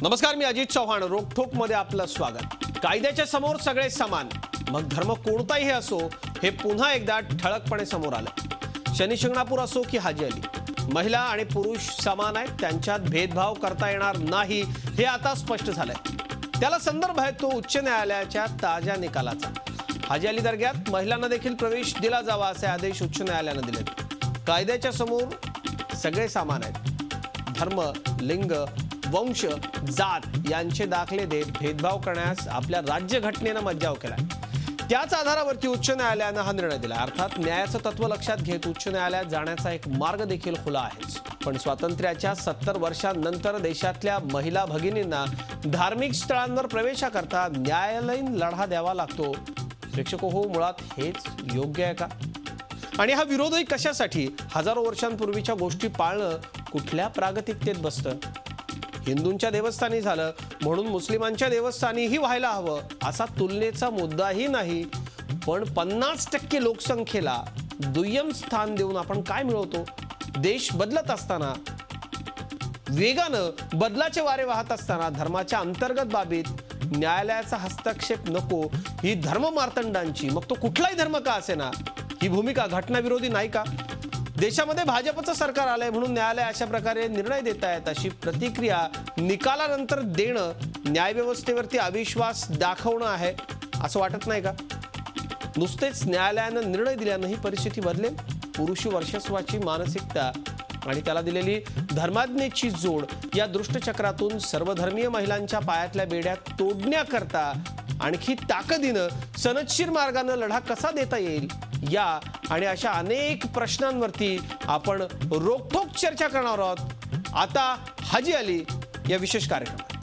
नमस्कार, मी अजित चव्हाण. रोकठोक मध्ये आपलं स्वागत. कायद्याच्या समोर सगळे समान, मग धर्म कोणताही असो, हे पुन्हा एकदा ठळकपणे समोर आलं. शनी शिंगणापूर असो की हाजी अली, महिला आणि पुरुष समान आहेत, त्यांच्यात भेदभाव करता येणार नाही हे आता स्पष्ट झालंय. त्याला संदर्भ आहे तो उच्च न्यायालयाच्या ताज्या निकालाचा. हाजी अली दर्ग्यात महिलांना देखील प्रवेश दिला जावा असे आदेश उच्च न्यायालयाने दिले. कायद्याच्या समोर सगळे समान आहेत. धर्म, लिंग, वंश, जात यांचे दाखले देत भेदभाव करण्यास आपल्या राज्यघटनेनं मज्जाव केलाय. त्याच आधारावरती उच्च न्यायालयानं हा निर्णय दिला. अर्थात न्यायाचं तत्व लक्षात घेत उच्च न्यायालयात जाण्याचा एक मार्ग देखील खुला आहेच. पण स्वातंत्र्याच्या 70 वर्षांनंतर देशातल्या महिला भगिनींना धार्मिक स्थळांवर प्रवेशाकरता न्यायालयीन लढा द्यावा लागतो. प्रेक्षको हो, मुळात हेच योग्य आहे का? आणि हा विरोधही कशासाठी? हजारो वर्षांपूर्वीच्या गोष्टी पाळणं कुठल्या प्रागतिकतेत बसतं? हिंदूंच्या देवस्थानी झालं म्हणून मुस्लिमांच्या देवस्थानीही व्हायला हवं असा तुलनेचा मुद्दाही नाही. पण 50% लोकसंख्येला दुय्यम स्थान देऊन आपण काय मिळवतो? देश बदलत असताना, वेगानं बदलाचे वारे वाहत असताना धर्माच्या अंतर्गत बाबीत न्यायालयाचा हस्तक्षेप नको, ही धर्म मार्तंडांची, मग तो कुठलाही धर्म का असेना, ही भूमिका घटनाविरोधी नाही का? देशामध्ये भाजपचं सरकार आलंय म्हणून न्यायालय अशा प्रकारे निर्णय देत आहेत अशी प्रतिक्रिया निकालानंतर देणं न्यायव्यवस्थेवरती अविश्वास दाखवणं आहे असं वाटत नाही का? नुसतेच न्यायालयानं निर्णय दिल्यानं ही परिस्थिती बदलेल? पुरुषी वर्चस्वाची मानसिकता आणि त्याला दिलेली धर्माज्ञेची जोड या दुष्टचक्रातून सर्वधर्मीय महिलांच्या पायातल्या बेड्या तोडण्याकरता आणखी ताकदीनं सनदशीर मार्गानं लढा कसा देता येईल, या आणि अशा अनेक प्रश्नांवरती आपण रोखोक चर्चा करणार आहोत आता हाजी अली या विशेष कार्यक्रमात.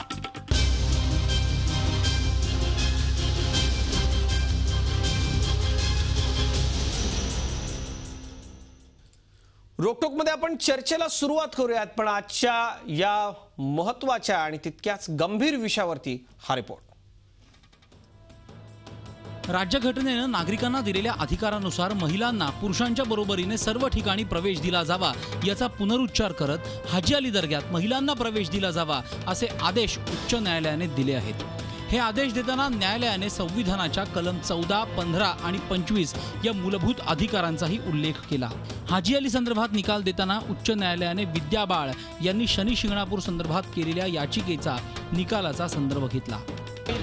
रोखोकमध्ये आपण चर्चेला सुरुवात करूयात, पण आजच्या या महत्त्वाच्या आणि तितक्याच गंभीर विषयावरती हा रिपोर्ट. राज्यघटनेनं नागरिकांना दिलेल्या अधिकारानुसार महिलांना पुरुषांच्या बरोबरीने सर्व ठिकाणी प्रवेश दिला जावा याचा पुनरुच्चार करत हाजी अली दर्ग्यात महिलांना प्रवेश दिला जावा असे आदेश उच्च न्यायालयाने दिले आहेत. हे आदेश देताना न्यायालयाने संविधानाच्या कलम 14, 15 आणि 25 या मूलभूत अधिकारांचाही उल्लेख केला. हाजी अली संदर्भात निकाल देताना उच्च न्यायालयाने विद्या बाळ यांनी शनी शिंगणापूर संदर्भात केलेल्या याचिकेचा निकालाचा संदर्भ घेतला.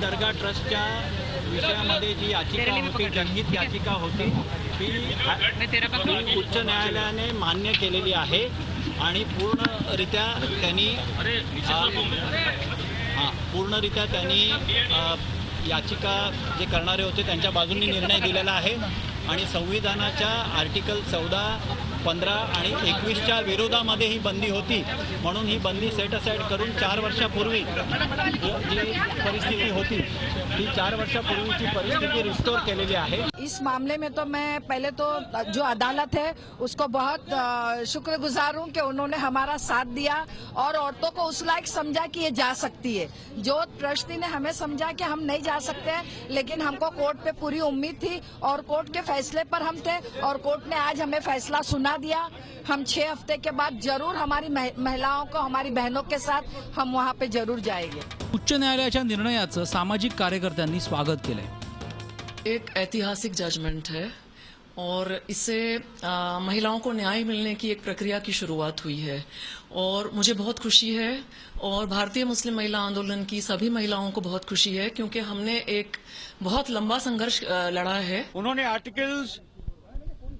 दर्गा ट्रस्टच्या विषयामध्ये जी याचिका होती, जनहित याचिका होती, ती उच्च न्यायालयाने मान्य केलेली आहे आणि पूर्णरित्या त्यांनी याचिका जे करणारे होते त्यांच्या बाजूंनी निर्णय दिलेला आहे आणि संविधानाच्या आर्टिकल 14, 15 आणि 21च्या विरोधामध्ये ही बंदी होती म्हणून ही बंदी सेट असाइड करून 4 वर्षापूर्वी जी परिस्थिती होती ती 4 वर्षापूर्वीची परिस्थिती रिस्टोर केलेली आहे. इस मामले में तो मैं पहले तो जो अदालत है उसको बहुत शुक्रगुजार हूँ कि उन्होंने हमारा साथ दिया और औरतों को उस लायक समझा कि ये जा सकती है. जो ट्रस्टी ने हमें समझा कि हम नहीं जा सकते लेकिन हमको कोर्ट पे पूरी उम्मीद थी और कोर्ट के फैसले पर हम थे और कोर्ट ने आज हमें फैसला सुना दिया. हम 6 हफ्ते के बाद जरूर हमारी महिलाओं को, हमारी बहनों के साथ हम वहाँ पे जरूर जाएंगे. उच्च न्यायालयाच्या निर्णयाचं सामाजिक कार्यकर्त्यांनी स्वागत केलंय. एक ऐतिहासिक जजमेंट है और इससे महिलाओं को न्याय मिलने की एक प्रक्रिया की शुरुआत हुई है और मुझे बहुत खुशी है और भारतीय मुस्लिम महिला आंदोलन की सभी महिलाओं को बहुत खुशी है क्योंकि हमने एक बहुत लंबा संघर्ष लड़ा है. उन्होंने आर्टिकल्स,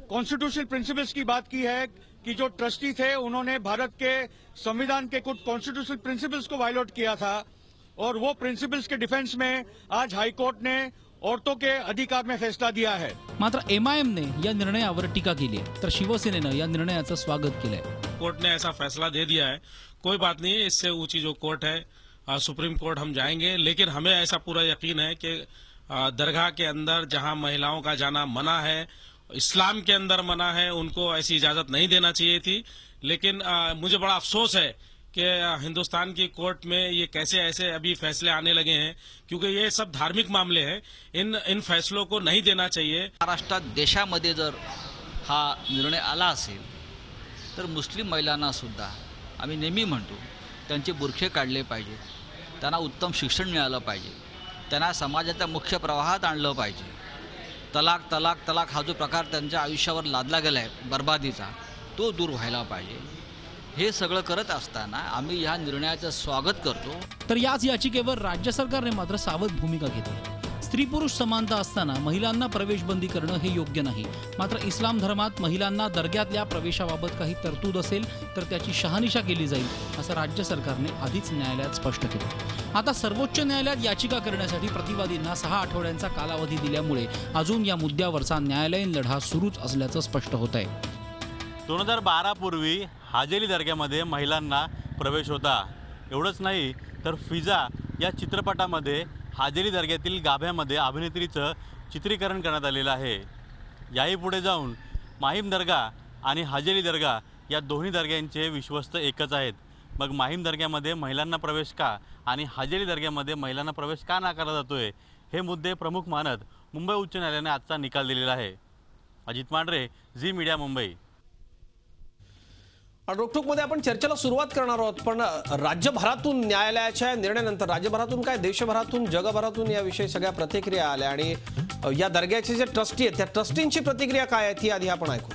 कॉन्स्टिट्यूशनल प्रिंसिपल्स की बात की है कि जो ट्रस्टी थे उन्होंने भारत के संविधान के कुछ कॉन्स्टिट्यूशनल प्रिंसिपल्स को वायलेट किया था और वो प्रिंसिपल्स के डिफेंस में आज हाईकोर्ट ने औरतों के अधिकार में फैसला दिया है. मात्र एमआयएमने या निर्णयावर टीका केली आहे तर शिवसेनेनं या निर्णयाचं स्वागत केलंय. कोर्ट ने ऐसा फैसला दे दिया है, कोई बात नहीं, इससे ऊंची जो कोर्ट है सुप्रीम कोर्ट हम जाएंगे, लेकिन हमें ऐसा पूरा यकीन है कि दरगाह के अंदर जहां महिलाओं का जाना मना है, इस्लाम के अंदर मना है, उनको ऐसी इजाजत नहीं देना चाहिए थी. लेकिन मुझे बड़ा अफसोस है कि हिंदुस्तान की कोर्ट में ये कैसे ऐसे अभी फैसले आने लगे हैं, क्योंकि ये सब धार्मिक मामले हैं. इन फैसलों को नहीं देना चाहिए. महाराष्ट्रात देशामध्ये जर हा निर्णय आला असेल तर मुस्लिम महिलांना सुद्धा आम्ही नेहमी म्हणतो त्यांचे बुरखे काढले पाहिजेत, त्यांना उत्तम शिक्षण मिळालं पाहिजे, त्यांना समाजाच्या मुख्य प्रवाहात आणलं पाहिजे. तलाक तलाक तलाक हा जो प्रकार त्यांच्या आयुष्यावर लादला गेला आहे बर्बादीचा, तो दूर व्हायला पाहिजे. हे सगळं करत असताना आम्ही ह्या निर्णयाचं स्वागत करतो. तर याच याचिकेवर राज्य सरकारने मात्र सावध भूमिका घेतली. स्त्री पुरुष समानता असताना महिलांना प्रवेशबंदी करणं हे योग्य नाही. मात्र इस्लाम धर्मात महिलांना दर्ग्यातल्या प्रवेशाबाबत काही तरतूद असेल तर त्याची शहानिशा केली जाईल असं राज्य सरकारने आधीच न्यायालयात स्पष्ट केलं. आता सर्वोच्च न्यायालयात याचिका करण्यासाठी प्रतिवादींना 6 आठवड्यांचा कालावधी दिल्यामुळे अजून या मुद्द्यावरचा न्यायालयीन लढा सुरूच असल्याचं स्पष्ट होत आहे. 2012 पूर्वी हाजेली दर्ग्यामध्ये महिलांना प्रवेश होता. एवढंच नाही तर फिजा या चित्रपटामध्ये हाजेली दर्ग्यातील गाभ्यामध्ये अभिनेत्रीचं चित्रीकरण करण्यात आलेलं आहे. याही पुढे जाऊन माहीम दर्गा आणि हाजेली दर्गा या दोन्ही दर्ग्यांचे विश्वस्त एकच आहेत. मग माहीम दर्ग्यामध्ये महिलांना प्रवेश का आणि हाजेली दर्ग्यामध्ये महिलांना प्रवेश का नाकारला जातोय, हे मुद्दे प्रमुख मानत मुंबई उच्च न्यायालयाने आजचा निकाल दिलेला आहे. अजित मांढरे, झी मीडिया, मुंबई. रोकठोकमध्ये आपण चर्चेला सुरुवात करणार आहोत, पण राज्यभरातून न्यायालयाच्या निर्णयानंतर राज्यभरातून काय देशभरातून जगभरातून याविषयी सगळ्या प्रतिक्रिया आल्या आणि या दर्ग्याचे जे ट्रस्टी आहेत त्या ट्रस्टींची प्रतिक्रिया काय आहे ती आधी आपण ऐकू.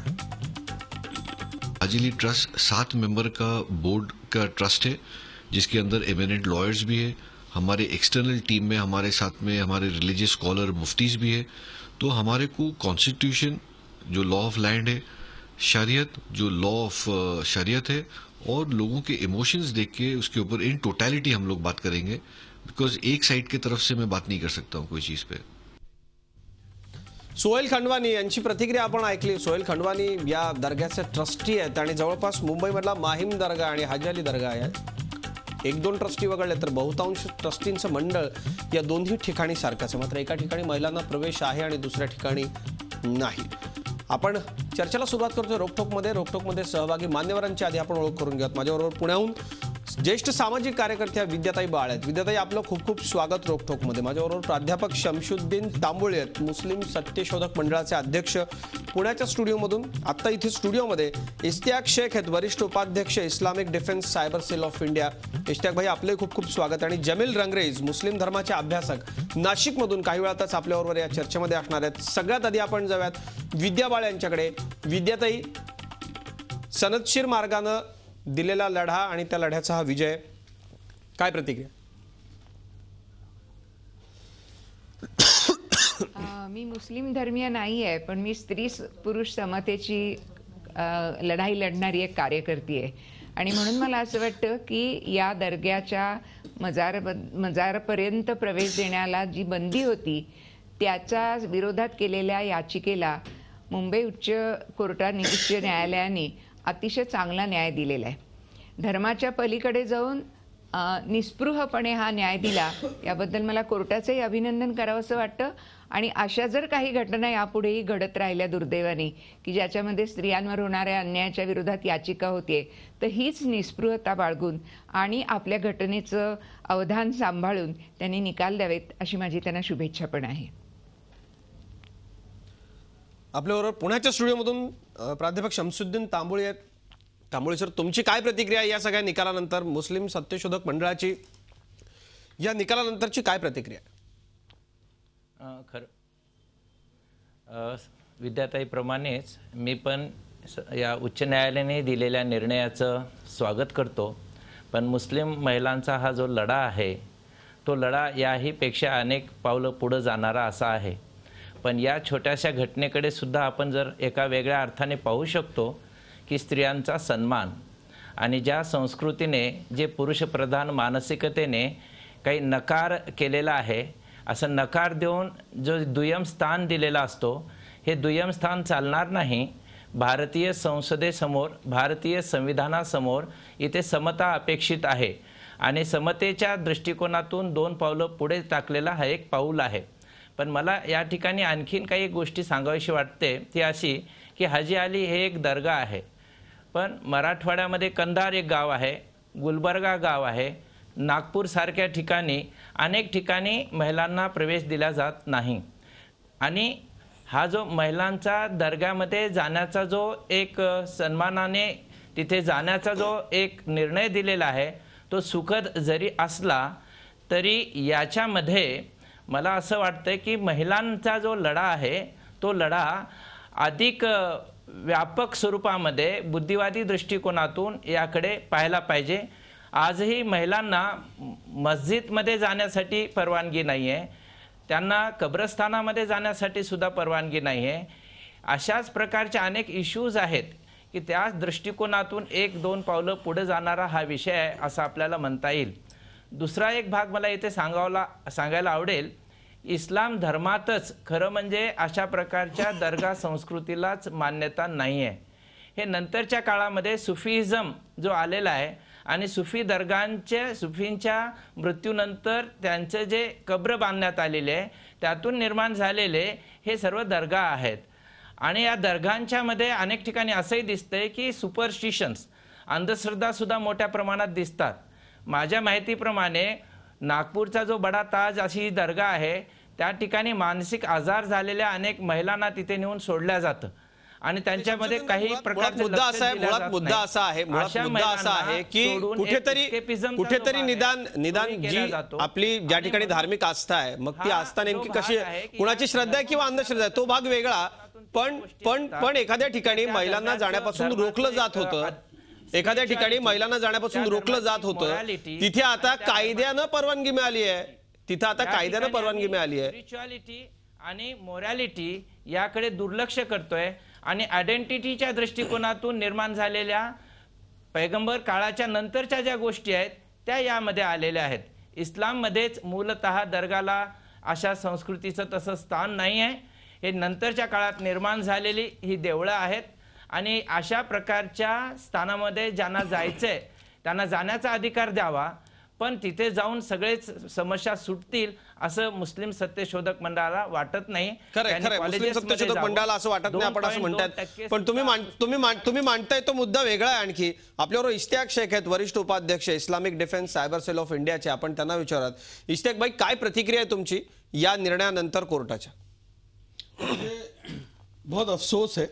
हाजेली ट्रस्ट 7 मेंबर का बोर्ड का ट्रस्ट है जिसके अंदर एमिनेंट लॉयर्स भी है. हमारे एक्सटर्नल टीम में हमारे साथ में हमारे रिलीजियस स्कॉलर मुफ्तीज भी है. तो हमारे को कॉन्स्टिट्यूशन जो लॉ ऑफ लैंड है, शरीयत जो लॉ ऑफ शरीयत है और लोगों के इमोशंस देख के उसके ऊपर इन टोटलिटी हम लोग बात करेंगे, बिकॉज एक साइड की तरफ से मैं बात नहीं कर सकता हूँ कोई चीज़ पे. सोहेल खंडवानी यांची प्रतिक्रिया आपण ऐकली. सोहेल खंडवानी या दर्ग्याचे ट्रस्टी आहेत आणि जवळपास मुंबईमधला माहीम दर्गा आणि हाजाली दर्गा आहे. 1-2 ट्रस्टी वगळले तर बहुतांश ट्रस्टींचं मंडळ या दोन्ही ठिकाणी सारखंच आहे. मात्र एका ठिकाणी महिलांना प्रवेश आहे आणि दुसऱ्या ठिकाणी नाही. आपण चर्चेला सुरुवात करतोय रोकठोकमध्ये सहभागी मान्यवरांची आधी आपण ओळख करून घेऊयात. माझ्याबरोबर पुण्याहून ज्येष्ठ सामाजिक कार्यकर्त्या विद्याताई बाळ आहेत. विद्याताई, आपलं खूप खूप स्वागत रोकठोकमध्ये. माझ्याबरोबर प्राध्यापक शमशुद्दीन तांबोळे आहेत, मुस्लिम सत्यशोधक मंडळाचे अध्यक्ष, पुण्याच्या स्टुडिओमधून. आत्ता इथे स्टुडिओमध्ये इश्तियाक शेख आहेत, वरिष्ठ उपाध्यक्ष, Islamic defence cyber cell of India. Ishtiyaq भाई, आपले खूप खूप स्वागत. आणि जमील रंगरेज, मुस्लिम धर्माचे अभ्यासक, नाशिकमधून काही वेळातच आपल्याबरोबर या चर्चेमध्ये असणार आहेत. सगळ्यात आधी आपण जाऊयात विद्या बाळ यांच्याकडे. विद्याताई, सनदशीर मार्गानं दिलेला लढा आणि त्या लढ्याचा हा विजय, काय प्रतिक्रिया? मी मुस्लिम धर्मीय नाही आहे, पण मी स्त्री पुरुष समतेची लढाई लढणारी एक कार्यकर्ती आहे. आणि म्हणून मला असं वाटतं की या दर्ग्याच्या मजारपर्यंत प्रवेश देण्याला जी बंदी होती त्याच्या विरोधात केलेल्या याचिकेला मुंबई उच्च न्यायालयाने अतिशय चांगला न्याय दिलेला आहे. धर्माच्या पलीकडे जाऊन निस्पृहपणे हा न्याय दिला, याबद्दल मला कोर्टाचंही अभिनंदन करावंसं वाटतं. आणि अशा जर काही घटना यापुढेही घडत राहिल्या दुर्दैवाने की ज्याच्यामध्ये स्त्रियांवर होणाऱ्या अन्यायाच्या विरोधात याचिका होते, तर हीच निस्पृहता बाळगून आणि आपल्या घटनेचं अवधान सांभाळून त्यांनी निकाल द्यावेत अशी माझी त्यांना शुभेच्छा पण आहे. आपल्याबरोबर पुण्याच्या स्टुडिओमधून प्राध्यापक शमशुद्दीन तांबोळे आहेत. तांबोळे सर, तुमची काय प्रतिक्रिया या सगळ्या निकालानंतर? मुस्लिम सत्यशोधक मंडळाची या निकालानंतरची काय प्रतिक्रिया? विद्याताईप्रमाणेच मी पण या उच्च न्यायालयाने दिलेल्या निर्णयाचं स्वागत करतो. पण मुस्लिम महिलांचा हा जो लढा आहे तो लढा याहीपेक्षा अनेक पावलं पुढं जाणारा असा आहे. पण या छोट्याशा घटनेकडे सुद्धा आपण जर एका वेगळ्या अर्थाने पाहू शकतो की स्त्रियांचा सन्मान आणि ज्या संस्कृतीने जे पुरुषप्रधान मानसिकतेने काही नकार केलेला आहे, असं नकार देऊन जो दुय्यम स्थान दिलेला असतो, हे दुय्यम स्थान चालणार नाही. भारतीय संसदेसमोर, भारतीय संविधानासमोर इथे समता अपेक्षित आहे आणि समतेच्या दृष्टिकोनातून 2 पावलं पुढे टाकलेला हा एक पाऊल आहे. पण मला या ठिकाणी आणखीन काही गोष्टी सांगावीशी वाटते, ती अशी की हाजी अली हे एक दर्गा आहे, पण मराठवाड्यामध्ये कंधार एक गाव आहे, गुलबर्गा गाव आहे, नागपूरसारख्या ठिकाणी अनेक ठिकाणी महिलांना प्रवेश दिला जात नाही. आणि हा जो महिलांचा दर्ग्यामध्ये जाण्याचा जो एक सन्मानाने तिथे जाण्याचा जो एक निर्णय दिलेला आहे तो सुखद जरी असला तरी याच्यामध्ये मला असं वाटतं की महिलांचा जो लढा आहे तो लढा अधिक व्यापक स्वरूपामध्ये बुद्धिवादी दृष्टिकोनातून याकडे पाहायला पाहिजे. आजही महिलांना मस्जिदमध्ये जाण्यासाठी परवानगी नाही आहे, त्यांना कब्रस्थानामध्ये जाण्यासाठी सुद्धा परवानगी नाही आहे. अशाच प्रकारचे अनेक इश्यूज आहेत की त्या दृष्टिकोनातून 1-2 पावलं पुढे जाणारा हा विषय आहे असं आपल्याला म्हणता येईल. दुसरा एक भाग मला इथे सांगायला आवडेल. इस्लाम धर्मातच खरं म्हणजे अशा प्रकारच्या दर्गा संस्कृतीलाच मान्यता नाही आहे. हे नंतरच्या काळामध्ये सुफीइझम जो आलेला आहे आणि सुफींच्या मृत्यूनंतर त्यांचे जे कब्र बांधण्यात आलेले आहे त्यातून निर्माण झालेले हे सर्व दर्गा आहेत. आणि या दर्गांच्या मध्ये अनेक ठिकाणी असंही दिसतंय की सुपरस्टिशन्स अंधश्रद्धा सुद्धा मोठ्या प्रमाणात दिसतात. माझ्या माहितीप्रमाणे नागपूरचा जो बडा ताज अशी दर्गा आहे त्या ठिकाणी मानसिक आजार झालेल्या अनेक महिलांना तिथे नेऊन सोडल्या जातं आणि त्यांच्यामध्ये काही प्रकारचे मुद्दा असा आहे की कुठेतरी निदान जी आपली ज्या ठिकाणी धार्मिक आस्था आहे मग ती आस्था नेमकी कशी कुणाची श्रद्धा आहे किंवा अंधश्रद्धा आहे तो भाग वेगळा. पण एखाद्या ठिकाणी महिलांना जाण्यापासून रोखलं जात होतं, एखाद्या ठिकाणी महिलांना जाण्यापासून रोखलं जात होतं, तिथे आता कायद्यानं परवानगी मिळाली आहे. स्पिरिच्युअलिटी आणि मोरॅलिटी याकडे दुर्लक्ष करतोय आणि आयडेंटिटीच्या दृष्टिकोनातून निर्माण झालेल्या पैगंबर काळाच्या नंतरच्या ज्या गोष्टी आहेत त्या यामध्ये आलेल्या आहेत. इस्लाममध्येच मूलतः दर्गाला अशा संस्कृतीचं तसं स्थान नाही आहे. हे नंतरच्या काळात निर्माण झालेली ही देवळं आहेत आणि अशा प्रकारच्या स्थानामध्ये ज्यांना जायचंय त्यांना जाण्याचा अधिकार द्यावा, पण तिथे जाऊन सगळेच समस्या सुटतील असं मुस्लिम सत्यशोधक मंडळाला वाटत नाही. खरं मुस्लिम सत्यशोधक मंडळाला असं वाटत नाही आपण असं म्हणतात. पण तुम्ही मांडताय तो मुद्दा वेगळा आहे. आणखी आपल्याबरोबर इश्तियाक शेख आहेत, वरिष्ठ उपाध्यक्ष Islamic defence cyber cell of इंडियाचे. आपण त्यांना विचारत. इश्तियाक भाई, काय प्रतिक्रिया आहे तुमची या निर्णयानंतर कोर्टाच्या? बहुत अफसोस है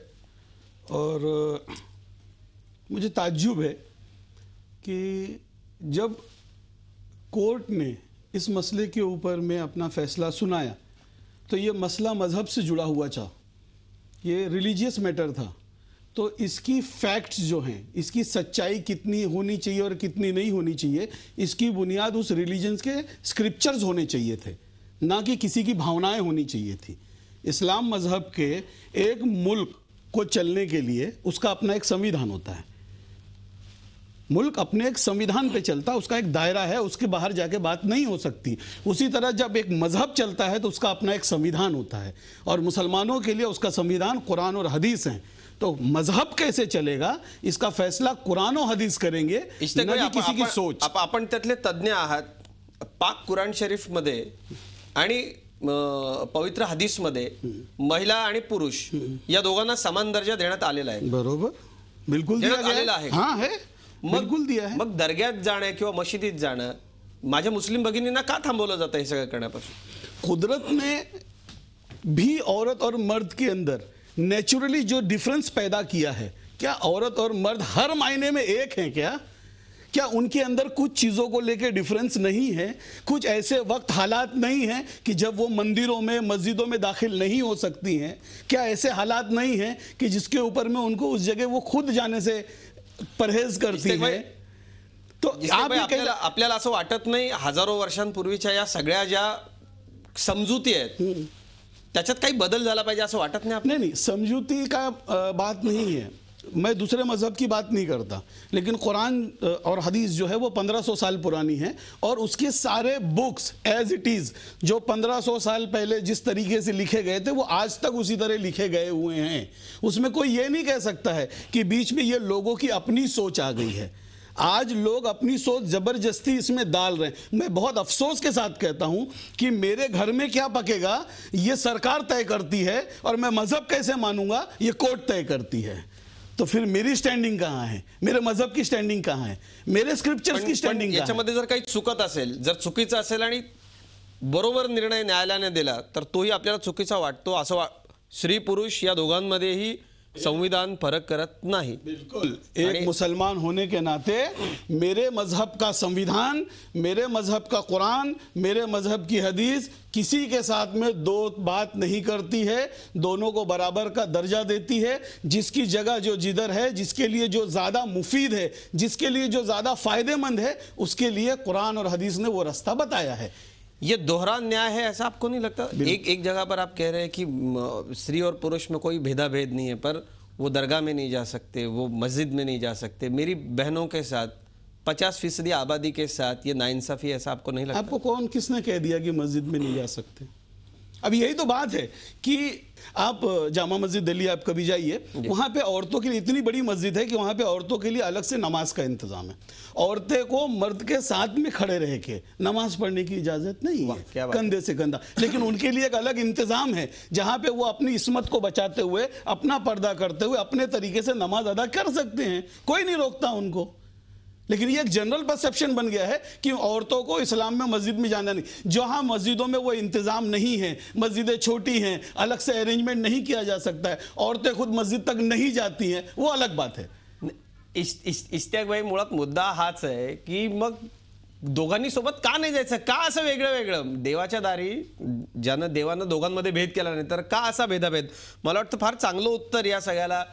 और मुझे ताज्जुब है कि जब कोर्ट ने इस मसले के ऊपर में अपना फैसला सुनाया तो ये मसला मज़हब से जुड़ा हुआ था, ये रिलीजियस मैटर था. तो इसकी फैक्ट्स जो हैं, इसकी सच्चाई कितनी होनी चाहिए और कितनी नहीं होनी चाहिए, इसकी बुनियाद उस रिलीजन्स के स्क्रिप्चर्स होने चाहिए थे, ना कि किसी की भावनाएं होनी चाहिए थी. इस्लाम मज़हब के एक मुल्क को चलने के लिए उसका अपना एक संविधान होता है. मुल्क अपने एक संविधान पे चलता है, उसका एक दायरा है, उसके बाहर जाके बात नहीं हो सकती. उसी तरह जब एक मजहब चलता है तो उसका अपना एक संविधान होता है और मुसलमानों के लिए उसका संविधान कुरान और हदीस है. तो मजहब कैसे चलेगा इसका फैसला कुरान और हदीस करेंगे, न कि किसी की सोच. आपण त्यातले तज्ञ आहात. पाक कुरान शरीफ मध्ये आणि पवित्र हदीस मध्ये महिला आणि पुरुष या दोघांना समान दर्जा देण्यात आलेला आहे. बरोबर, बिल्कुल आलेला आहे. हाँ है, बिल्कुल दिया है. मग दर्ग्यात जाणं किंवा मशिदीत जाणं माझ्या मुस्लिम भगिनींना का थांबवलं जातं हे सगळं करण्यापासून? कुदरत ने भी औरत और मर्द के अंदर नेचुरली जो डिफरेंस पैदा किया है, क्या औरत और मर्द हर मायने में एक हैं? क्या उनके अंदर कुछ चीज़ों को लेकर डिफरेंस नहीं है? कुछ ऐसे वक्त हालात नहीं हैं कि जब वो मंदिरों में मस्जिदों में दाखिल नहीं हो सकती हैं? क्या ऐसे हालात नहीं हैं कि जिसके ऊपर में उनको उस जगह वो खुद जाने से परहेज करती है? तो आपल्याला असं वाटत नाही हजारो वर्षांपूर्वीच्या या सगळ्या ज्या समजुती आहेत त्याच्यात काही बदल झाला पाहिजे असं वाटत नाही? नहीं, समझौती का बात नहीं है. मैं दूसरे मज़हब की बात नहीं करता, लेकिन कुरान और हदीस जो है वो 1500 साल पुरानी है और उसके सारे बुक्स एज इट इज़ जो 1500 साल पहले जिस तरीके से लिखे गए थे वो आज तक उसी तरह लिखे गए हुए हैं. उसमें कोई ये नहीं कह सकता है कि बीच में ये लोगों की अपनी सोच आ गई है. आज लोग अपनी सोच ज़बरदस्ती इसमें डाल रहे हैं. मैं बहुत अफसोस के साथ कहता हूं कि मेरे घर में क्या पकेगा ये सरकार तय करती है और मैं मज़हब कैसे मानूंगा ये कोर्ट तय करती है. तो फिर मेरी स्टँडिंग कहाँ है? मेरे मजहब की स्टँडिंग कहाँ है? मेरे स्क्रिप्चर्स की स्टँडिंग कहाँ है? याच्यामध्ये जर काही चुकत असेल, जर चुकीचं असेल आणि बरोबर निर्णय न्यायालयाने दिला तर तोही आपल्याला चुकीचा वाटतो. असं स्त्री पुरुष या दोघांमध्येही संविधान फरक करत नाही. बिल्कुल. एक मुसलमान होने के नाते मेरे मजहब का संविधान, मेरे मजहब का कुरान, मेरे मजहब की हदीस किसी के साथ में दो बात नहीं करती है, दोनों को बराबर का दर्जा देती है. जिसकी जगह जो जिधर है, जिसके लिए जो ज़्यादा मुफीद है, जिसके लिए जो ज़्यादा फ़ायदेमंद है, उसके लिए कुरान और हदीस ने वो रास्ता बताया है. ये दोहरा न्याय है, ऐसा आपको नहीं लगता? एक जगह पर आप कह रहे हैं कि स्त्री और पुरुष में कोई भेदाभेद नहीं है, पर वो दरगाह में नहीं जा सकते, वो मस्जिद में नहीं जा सकते. मेरी बहनों के साथ 50% आबादी के साथ ये नाइंसाफी, ऐसा आपको नहीं लगता? आपको किसने कह दिया कि मस्जिद में नहीं जा सकते? अब यही तो बात है कि आप जामा मस्जिद दिल्ली आप कभी जाइए, वहाँ पे औरतों के लिए इतनी बड़ी मस्जिद है कि वहाँ पे औरतों के लिए अलग से नमाज का इंतजाम है. औरतें को मर्द के साथ में खड़े रह के नमाज पढ़ने की इजाजत नहीं है, कंधे से कंधा. लेकिन उनके लिए एक अलग इंतजाम है जहाँ पे वो अपनी इस्मत को बचाते हुए, अपना पर्दा करते हुए अपने तरीके से नमाज अदा कर सकते हैं. कोई नहीं रोकता उनको. लेकिन ये एक जनरल परसेप्शन बन गया है कि औरतों को इस्लाम में मस्जिद में जाना नहीं. जहां मस्जिदों में वो इंतजाम नहीं है, मस्जिदें छोटी हैं, अलग से अरेंजमेंट नहीं किया जा सकता है, औरतें खुद मस्जिद तक नहीं जाती हैं, वो अलग बात है. इश्तियाक भाई, मुळात मुद्दा हाच आहे की मग दोघांनी सोबत का नाही जायचं? का असं वेगळं वेगळं? देवाच्या दारी ज्यानं देवानं दोघांमध्ये भेद केला नाही, तर का असा भेदाभेद? मला वाटतं फार चांगलं उत्तर या सगळ्याला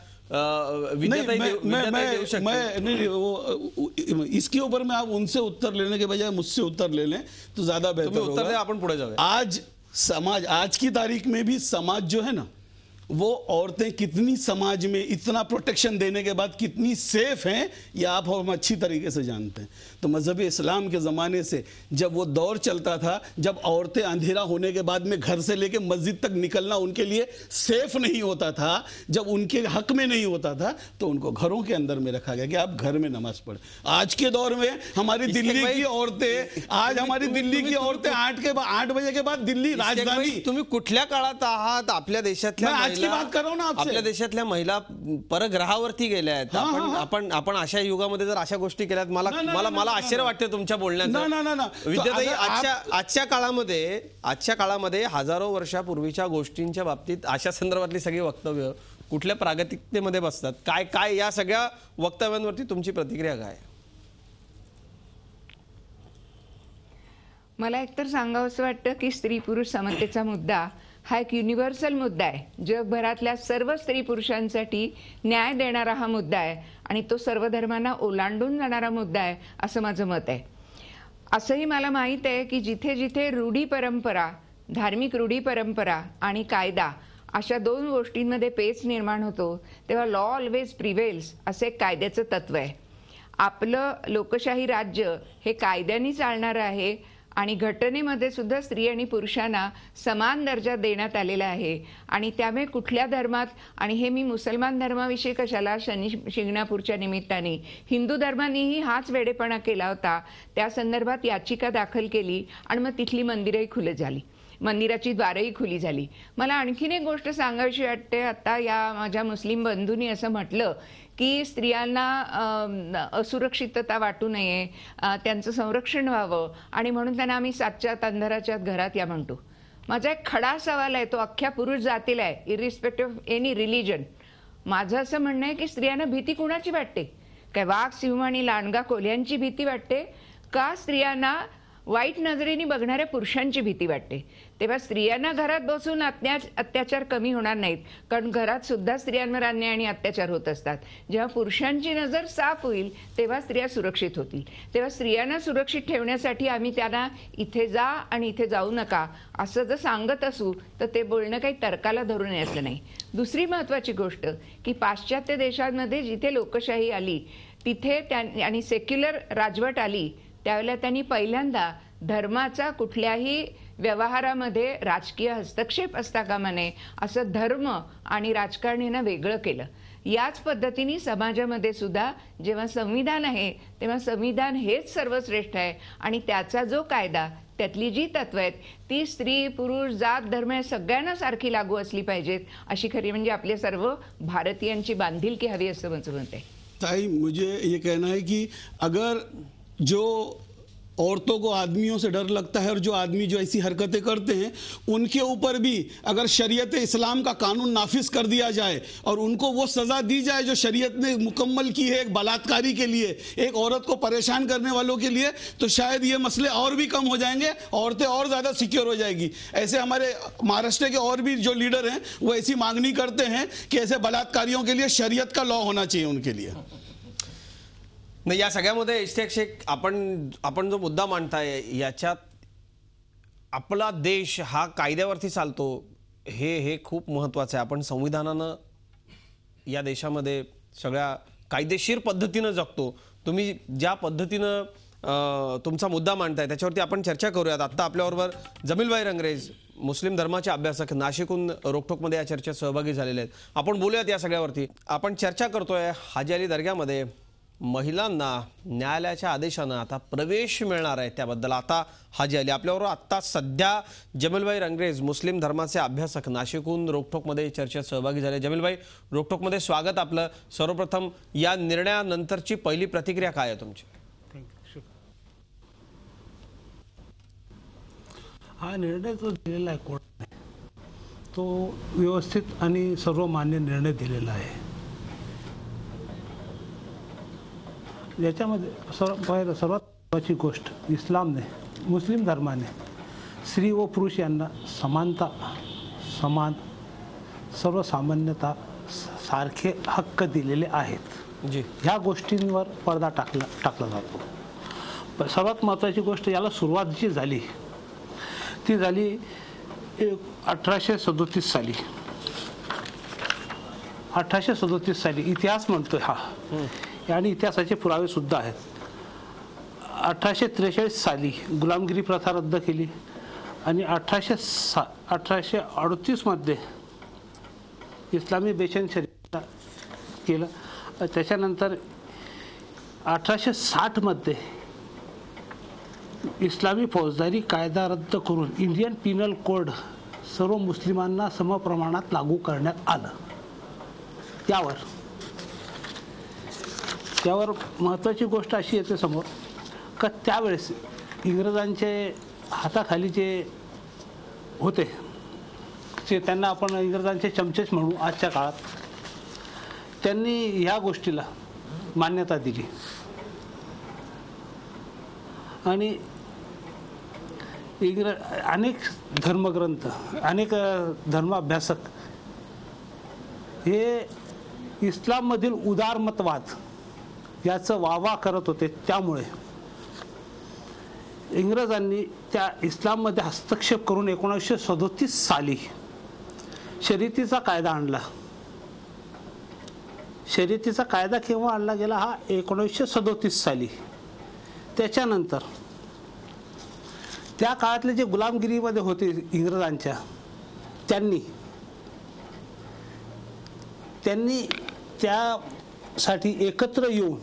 इसके ऊपर में आप उनसे उत्तर लेने के बजाय मुझसे उत्तर ले लें तो ज्यादा बेहतर होगा. उत्तर दे, आपण पुढे जाऊया. आज समाज, आज की तारीख में भी समाज जो है ना, वो औरतें कितनी समाज में इतना प्रोटेक्शन देने के बाद कितनी सेफ हैं, ये आप और हम अच्छी तरीके से जानते हैं. तो मजहब इस्लाम के ज़माने से जब वो दौर चलता था, जब औरतें अंधेरा होने के बाद में घर से लेके मस्जिद तक निकलना उनके लिए सेफ नहीं होता था, जब उनके हक में नहीं होता था, तो उनको घरों के अंदर में रखा गया कि आप घर में नमाज पढ़ें. आज के दौर में हमारी दिल्ली की औरतें, आज हमारी दिल्ली की औरतें 8 बजे के बाद दिल्ली राजधानी. तुम्ही कुठल्या काळात आहात? आपल्या देशातल्या बात कर रहा हूं ना आपसे. आपल्या देशातल्या महिला परग्रहावरती गेल्या आहेत. आपण अशा युगामध्ये जर अशा गोष्टी केल्यात, मला आश्चर्य वाटते तुमच्या बोलण्याचं. विद्याताई, आजच्या काळामध्ये हजारो वर्षापूर्वीच्या गोष्टींच्या बाबतीत अशा संदर्भातली सगळी वक्तव्य कुठल्या प्रागतिकतेमध्ये बसतात? काय या सगळ्या वक्तव्यांवरती तुमची प्रतिक्रिया काय? मला एकतर सांगावंसं वाटतं की स्त्री पुरुष समतेचा मुद्दा हा एक युनिव्हर्सल मुद्दा आहे. जगभरातल्या सर्व स्त्री पुरुषांसाठी न्याय देणारा हा मुद्दा आहे आणि तो सर्व धर्मांना ओलांडून जाणारा मुद्दा आहे, असं माझं मत आहे. असंही मला माहीत आहे की जिथे जिथे रूढी परंपरा, धार्मिक रूढी परंपरा आणि कायदा अशा दोन गोष्टींमध्ये पेच निर्माण होतो, तेव्हा लॉ ऑलवेज प्रिव्हेल्स असे एक कायद्याचं तत्व आहे. आपलं लोकशाही राज्य हे कायद्याने चालणारं आहे आणि घटनेमध्ये सुद्धा स्त्री आणि पुरुषांना समान दर्जा देण्यात आलेला आहे. आणि त्यामुळे कुठल्या धर्मात, आणि हे मी मुसलमान धर्माविषयी कशाला, शनी शिंगणापूरच्या निमित्ताने हिंदू धर्मानेही हाच वेडेपणा केला होता. त्या संदर्भात याचिका दाखल केली आणि मग तिथली मंदिरही खुली झाली, मंदिराची द्वारही खुली झाली. मला आणखीन एक गोष्ट सांगायची वाटते. आता या माझ्या मुस्लिम बंधूंनी असं म्हटलं की स्त्रियांना असुरक्षितता वाटू नये, त्यांचं संरक्षण व्हावं आणि म्हणून त्यांना आम्ही 7च्या अंधाराच्या घरात या म्हणतो. माझा एक खडा सवाल आहे, तो अख्ख्या पुरुष जातीला आहे, इरिस्पेक्टिव्ह ऑफ एनी रिलिजन. माझं असं म्हणणं आहे की स्त्रियांना भीती कुणाची वाटते? काय वाघ, सिंह आणि लांडगा कोल्ह्यांची भीती वाटते का स्त्रियांना वाईट नजरेने बघणाऱ्या पुरुषांची भीती वाटते? तेव्हा स्त्रियांना घरात बसून अत्याचार कमी होणार नाहीत, कारण घरात सुद्धा स्त्रियांवर अन्याय आणि अत्याचार होत असतात. जेव्हा पुरुषांची नजर साफ होईल तेव्हा स्त्रिया सुरक्षित होतील. तेव्हा स्त्रियांना सुरक्षित ठेवण्यासाठी आम्ही त्यांना इथे जा आणि इथे जाऊ नका असं जर सांगत असू तर ते बोलणं काही तर्काला धरून यायचं नाही. दुसरी महत्त्वाची गोष्ट की पाश्चात्य देशांमध्ये जिथे लोकशाही आली तिथे आणि सेक्युलर राजवट आली, त्यावेळेला त्यांनी पहिल्यांदा धर्माचा कुठल्याही व्यवहारामध्ये राजकीय हस्तक्षेप असता कामा नये असं धर्म आणि राजकारणीनं वेगळं केलं. याच पद्धतीने समाजामध्ये सुद्धा जेव्हा संविधान आहे तेव्हा संविधान हेच सर्वश्रेष्ठ आहे आणि त्याचा जो कायदा, त्यातली जी तत्व आहेत ती स्त्री पुरुष जात धर्म या सगळ्यांना सारखी लागू असली पाहिजेत, अशी खरी म्हणजे आपल्या सर्व भारतीयांची बांधिलकी हवी असं माझं मत आहे. ताई, मुझे ये कहना है कि अगर जो औरतों को आदमियों से डर लगता है, और जो आदमी जो ऐसी हरकतें करते हैं उनके ऊपर भी अगर शरीयत इस्लाम का कानून नाफिज कर दिया जाए और उनको वो सज़ा दी जाए जो शरीयत ने मुकम्मल की है एक बलात्कारी के लिए, एक औरत को परेशान करने वालों के लिए, तो शायद ये मसले और भी कम हो जाएंगे, औरतें और ज़्यादा सिक्योर हो जाएगी। ऐसे हमारे महाराष्ट्र के और भी जो लीडर हैं वो ऐसी मांगनी करते हैं कि ऐसे बलात्कारियों के लिए शरीयत का लॉ होना चाहिए उनके लिए। नाही, या सगळ्यामध्ये इश्तियाक शेख आपण जो मुद्दा मांडताय याच्यात आपला देश हा कायद्यावरती चालतो हे खूप महत्त्वाचं आहे। आपण संविधानानं या देशामध्ये सगळ्या कायदेशीर पद्धतीनं जगतो। तुम्ही ज्या पद्धतीनं तुमचा मुद्दा मांडताय त्याच्यावरती आपण चर्चा करूयात। आता आपल्याबरोबर जमीलभाई रंगरेज मुस्लिम धर्माचे अभ्यासक नाशिकहून रोकठोकमध्ये या चर्चेत सहभागी झालेले आहेत। आपण बोलूयात या सगळ्यावरती। आपण चर्चा करतोय हाजी अली दर्ग्यामध्ये महिलांना न्यायालयाच्या आदेशानं आता प्रवेश मिळणार आहे त्याबद्दल। आता हाजी अली आपल्याबरोबर आता सध्या जमीलभाई रंगरेज मुस्लिम धर्माचे अभ्यासक नाशिकहून रोकठोकमध्ये चर्चेत सहभागी झाले। जमीलभाई, रोकठोकमध्ये स्वागत आपलं। सर्वप्रथम या निर्णयानंतरची पहिली प्रतिक्रिया काय आहे तुमची? हा निर्णय जो दिलेला आहे कोर्टाने तो व्यवस्थित आणि सर्वमान्य निर्णय दिलेला आहे। याच्यामध्ये सर्वात महत्त्वाची गोष्ट इस्लामने, मुस्लिम धर्माने स्त्री व पुरुष यांना समानता, समान, सर्वसामान्यता, सारखे हक्क दिलेले आहेत। ह्या गोष्टींवर पडदा टाकला जातो। सर्वात महत्त्वाची गोष्ट याला सुरुवात जी झाली ती झाली 1837 साली। 1837 साली इतिहास म्हणतोय हा, आणि इतिहासाचे पुरावे सुद्धा आहेत। 1843 साली गुलामगिरी प्रथा रद्द केली आणि 1838 मध्ये इस्लामी बेचैन शरीयत केलं। त्याच्यानंतर 1860 मध्ये इस्लामी फौजदारी कायदा रद्द करून इंडियन पिनल कोड सर्व मुस्लिमांना समप्रमाणात लागू करण्यात आलं। त्यावर महत्त्वाची गोष्ट अशी येते समोर का त्यावेळेस इंग्रजांचे हाताखाली जे होते ते त्यांना आपण इंग्रजांचे चमचेच म्हणू आजच्या काळात, त्यांनी ह्या गोष्टीला मान्यता दिली आणि अनेक धर्मग्रंथ, अनेक धर्माभ्यासक हे इस्लाममधील उदारमतवाद याचं वावा करत होते। त्यामुळे इंग्रजांनी त्या इस्लाममध्ये हस्तक्षेप करून 1937 साली शर्यतीचा कायदा आणला। शर्यतीचा कायदा केव्हा आणला गेला हा 1937 साली। त्याच्यानंतर त्या काळातले जे गुलामगिरीमध्ये होते इंग्रजांच्या, त्यांनी त्यासाठी एकत्र येऊन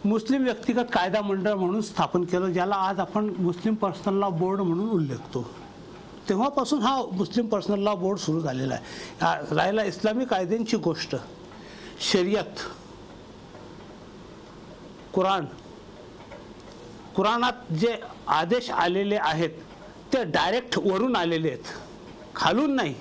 मुस्लिम व्यक्तिगत कायदा मंडळ म्हणून स्थापन केलं, ज्याला आज आपण मुस्लिम पर्सनल लॉ बोर्ड म्हणून उल्लेखतो। तेव्हापासून हा मुस्लिम पर्सनल लॉ बोर्ड सुरू झालेला आहे। राहिला इस्लामी कायद्यांची गोष्ट, शरीयत, कुराणात जे आदेश आलेले आहेत ते डायरेक्ट वरून आलेले आहेत, खालून नाही।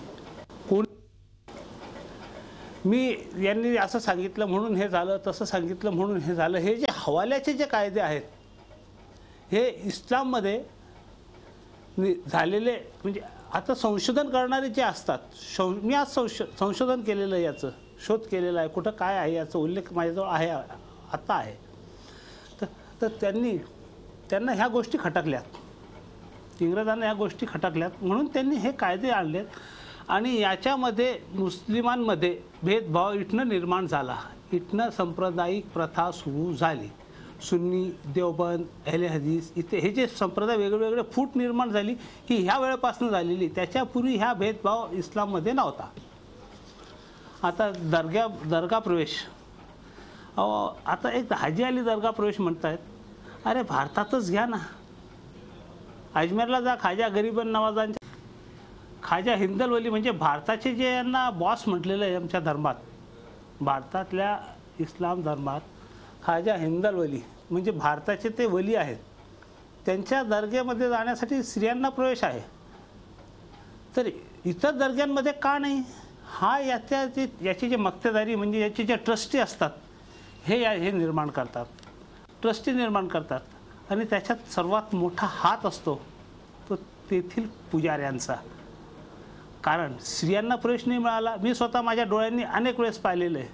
मी यांनी असं सांगितलं म्हणून हे झालं, तसं सांगितलं म्हणून हे झालं, हे जे हवाल्याचे जे कायदे आहेत हे इस्लाममध्ये झालेले, म्हणजे आता संशोधन करणारे जे असतात, मी आज संशोधन केलेलं आहे, याचं शोध केलेला आहे, कुठं काय आहे याचा उल्लेख माझ्याजवळ आहे, आता आहे। तर त्यांना ह्या गोष्टी खटकल्यात, इंग्रजांना ह्या गोष्टी खटकल्यात, म्हणून त्यांनी हे कायदे आणलेत आणि याच्यामध्ये मुस्लिमांमध्ये भेदभाव इथनं निर्माण झाला। इथनं सांप्रदायिक प्रथा सुरू झाली। सुन्नी, देवबंद, अहले हदीस इथे हे जे संप्रदाय वेगवेगळे फूट निर्माण झाली ही ह्या वेळेपासून झालेली। त्याच्यापूर्वी ह्या भेदभाव इस्लाममध्ये नव्हता। आता दर्गा प्रवेश, आता एक हाजी अली दर्गा प्रवेश म्हणतायत, अरे भारतातच घ्या ना, अजमेरला जा, खाजा गरीबन नवाजांच्या, खाजा हिंदल वली म्हणजे भारताचे जे यांना बॉस म्हटलेलं आहे आमच्या धर्मात, भारतातल्या इस्लाम धर्मात खाजा हिंदल वली म्हणजे भारताचे ते वली आहेत। त्यांच्या दर्ग्यामध्ये जाण्यासाठी स्त्रियांना प्रवेश आहे, तर इतर दर्ग्यांमध्ये का नाही? हा याचे जे मक्तेदारी म्हणजे याचे जे ट्रस्टी असतात हे निर्माण करतात, ट्रस्टी निर्माण करतात, आणि त्याच्यात सर्वात मोठा हात असतो तो तेथील पुजाऱ्यांचा. कारण स्त्रियांना प्रवेश नाही मिळाला. मी स्वतः माझ्या डोळ्यांनी अनेक वेळेस पाहिलेलं आहे.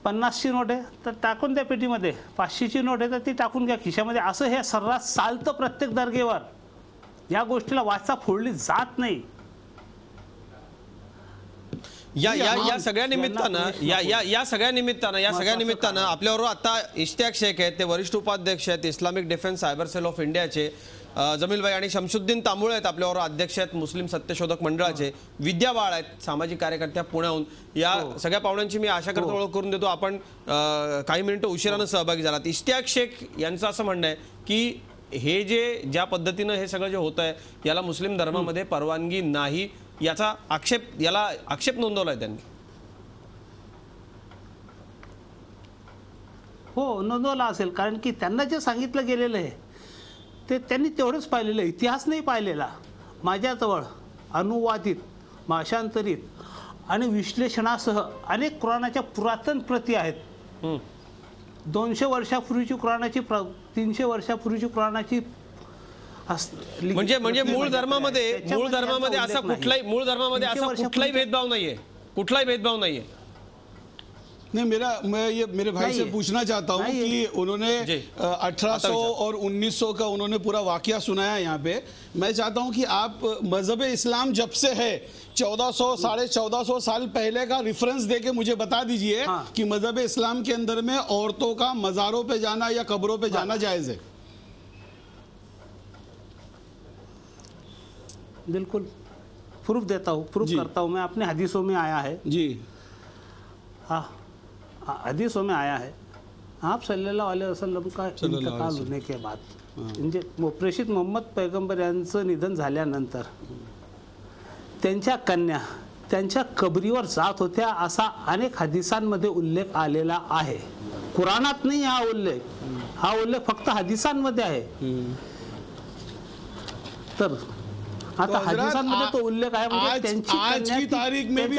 50ची नोट आहे तर टाकून द्या पेटीमध्ये, 500ची नोट आहे तर ती टाकून घ्या खिशामध्ये, असं हे सर्रास चालतं प्रत्येक दर्गेवर. या गोष्टीला वाचा फोडली जात नाही. या सगळ्या निमित्तानं आपल्याबरोबर आता इश्तियाक शेख आहेत, ते वरिष्ठ उपाध्यक्ष आहेत Islamic defence cyber cell of इंडियाचे, जमीलभाई, आणि शमशुद्दीन तांबुळे आहेत आपल्याबरोबर, अध्यक्ष आहेत मुस्लिम सत्यशोधक मंडळाचे, विद्या बाळ आहेत सामाजिक कार्यकर्त्या पुण्याहून. या सगळ्या पाहुण्यांची मी आशा करतो ओळख करून देतो. आपण काही मिनिटं उशिरानं सहभागी झालात. इश्तियाक शेख यांचं असं म्हणणं आहे की हे ज्या पद्धतीनं हे सगळं जे होत आहे याला मुस्लिम धर्मामध्ये परवानगी नाही, याचा आक्षेप नोंदवलाय त्यांनी. हो, नोंदवला असेल, कारण की त्यांना जे सांगितलं गेलेलं आहे ते त्यांनी तेवढंच पाहिलेलं आहे, इतिहास नाही पाहिलेला. माझ्याजवळ अनुवादित, भाषांतरित आणि विश्लेषणासह अनेक कुराणाच्या पुरातन प्रती आहेत. 200 वर्षापूर्वीची कुराणाची 300 वर्षापूर्वीची कुराणाची म्हणजे मूळ धर्मामध्ये असा कुठलाही भेदभाव नाहीये, कुठलाही भेदभाव नाहीये. नहीं, मेरे भाई से पूछना चाहता हूँ कि उन्होंने 1800 और 1900 का उन्होंने पूरा वाकया सुनाया यहाँ पे. मैं चाहता हूँ कि आप मजहब इस्लाम जब से है 1400 1450 साल पहले का रेफरेंस देके मुझे बता दीजिए कि मजहब इस्लाम के अंदर में औरतों का मज़ारों पे जाना या कब्रों पे जाना जायज़ है. बिल्कुल प्रूफ देता हूँ, प्रूफ करता हूँ मैं. अपने हदीसों में आया है जी. हाँ, हदीसों में आया है. आप सल्लल्लाहु अलैहि वसल्लम का इंतकाल होने के बाद, म्हणजे प्रेषित मोहम्मद पैगंबर यांचं निधन झाल्यानंतर त्यांच्या कन्या त्यांच्या कबरीवर जात होत्या असा अनेक हदीसांमध्ये उल्लेख आलेला आहे. कुराणात नाही हा उल्लेख फक्त हदीसांमध्ये आहे. तर तो हजरत, तो उल्लेख है, आज की तारीख में भी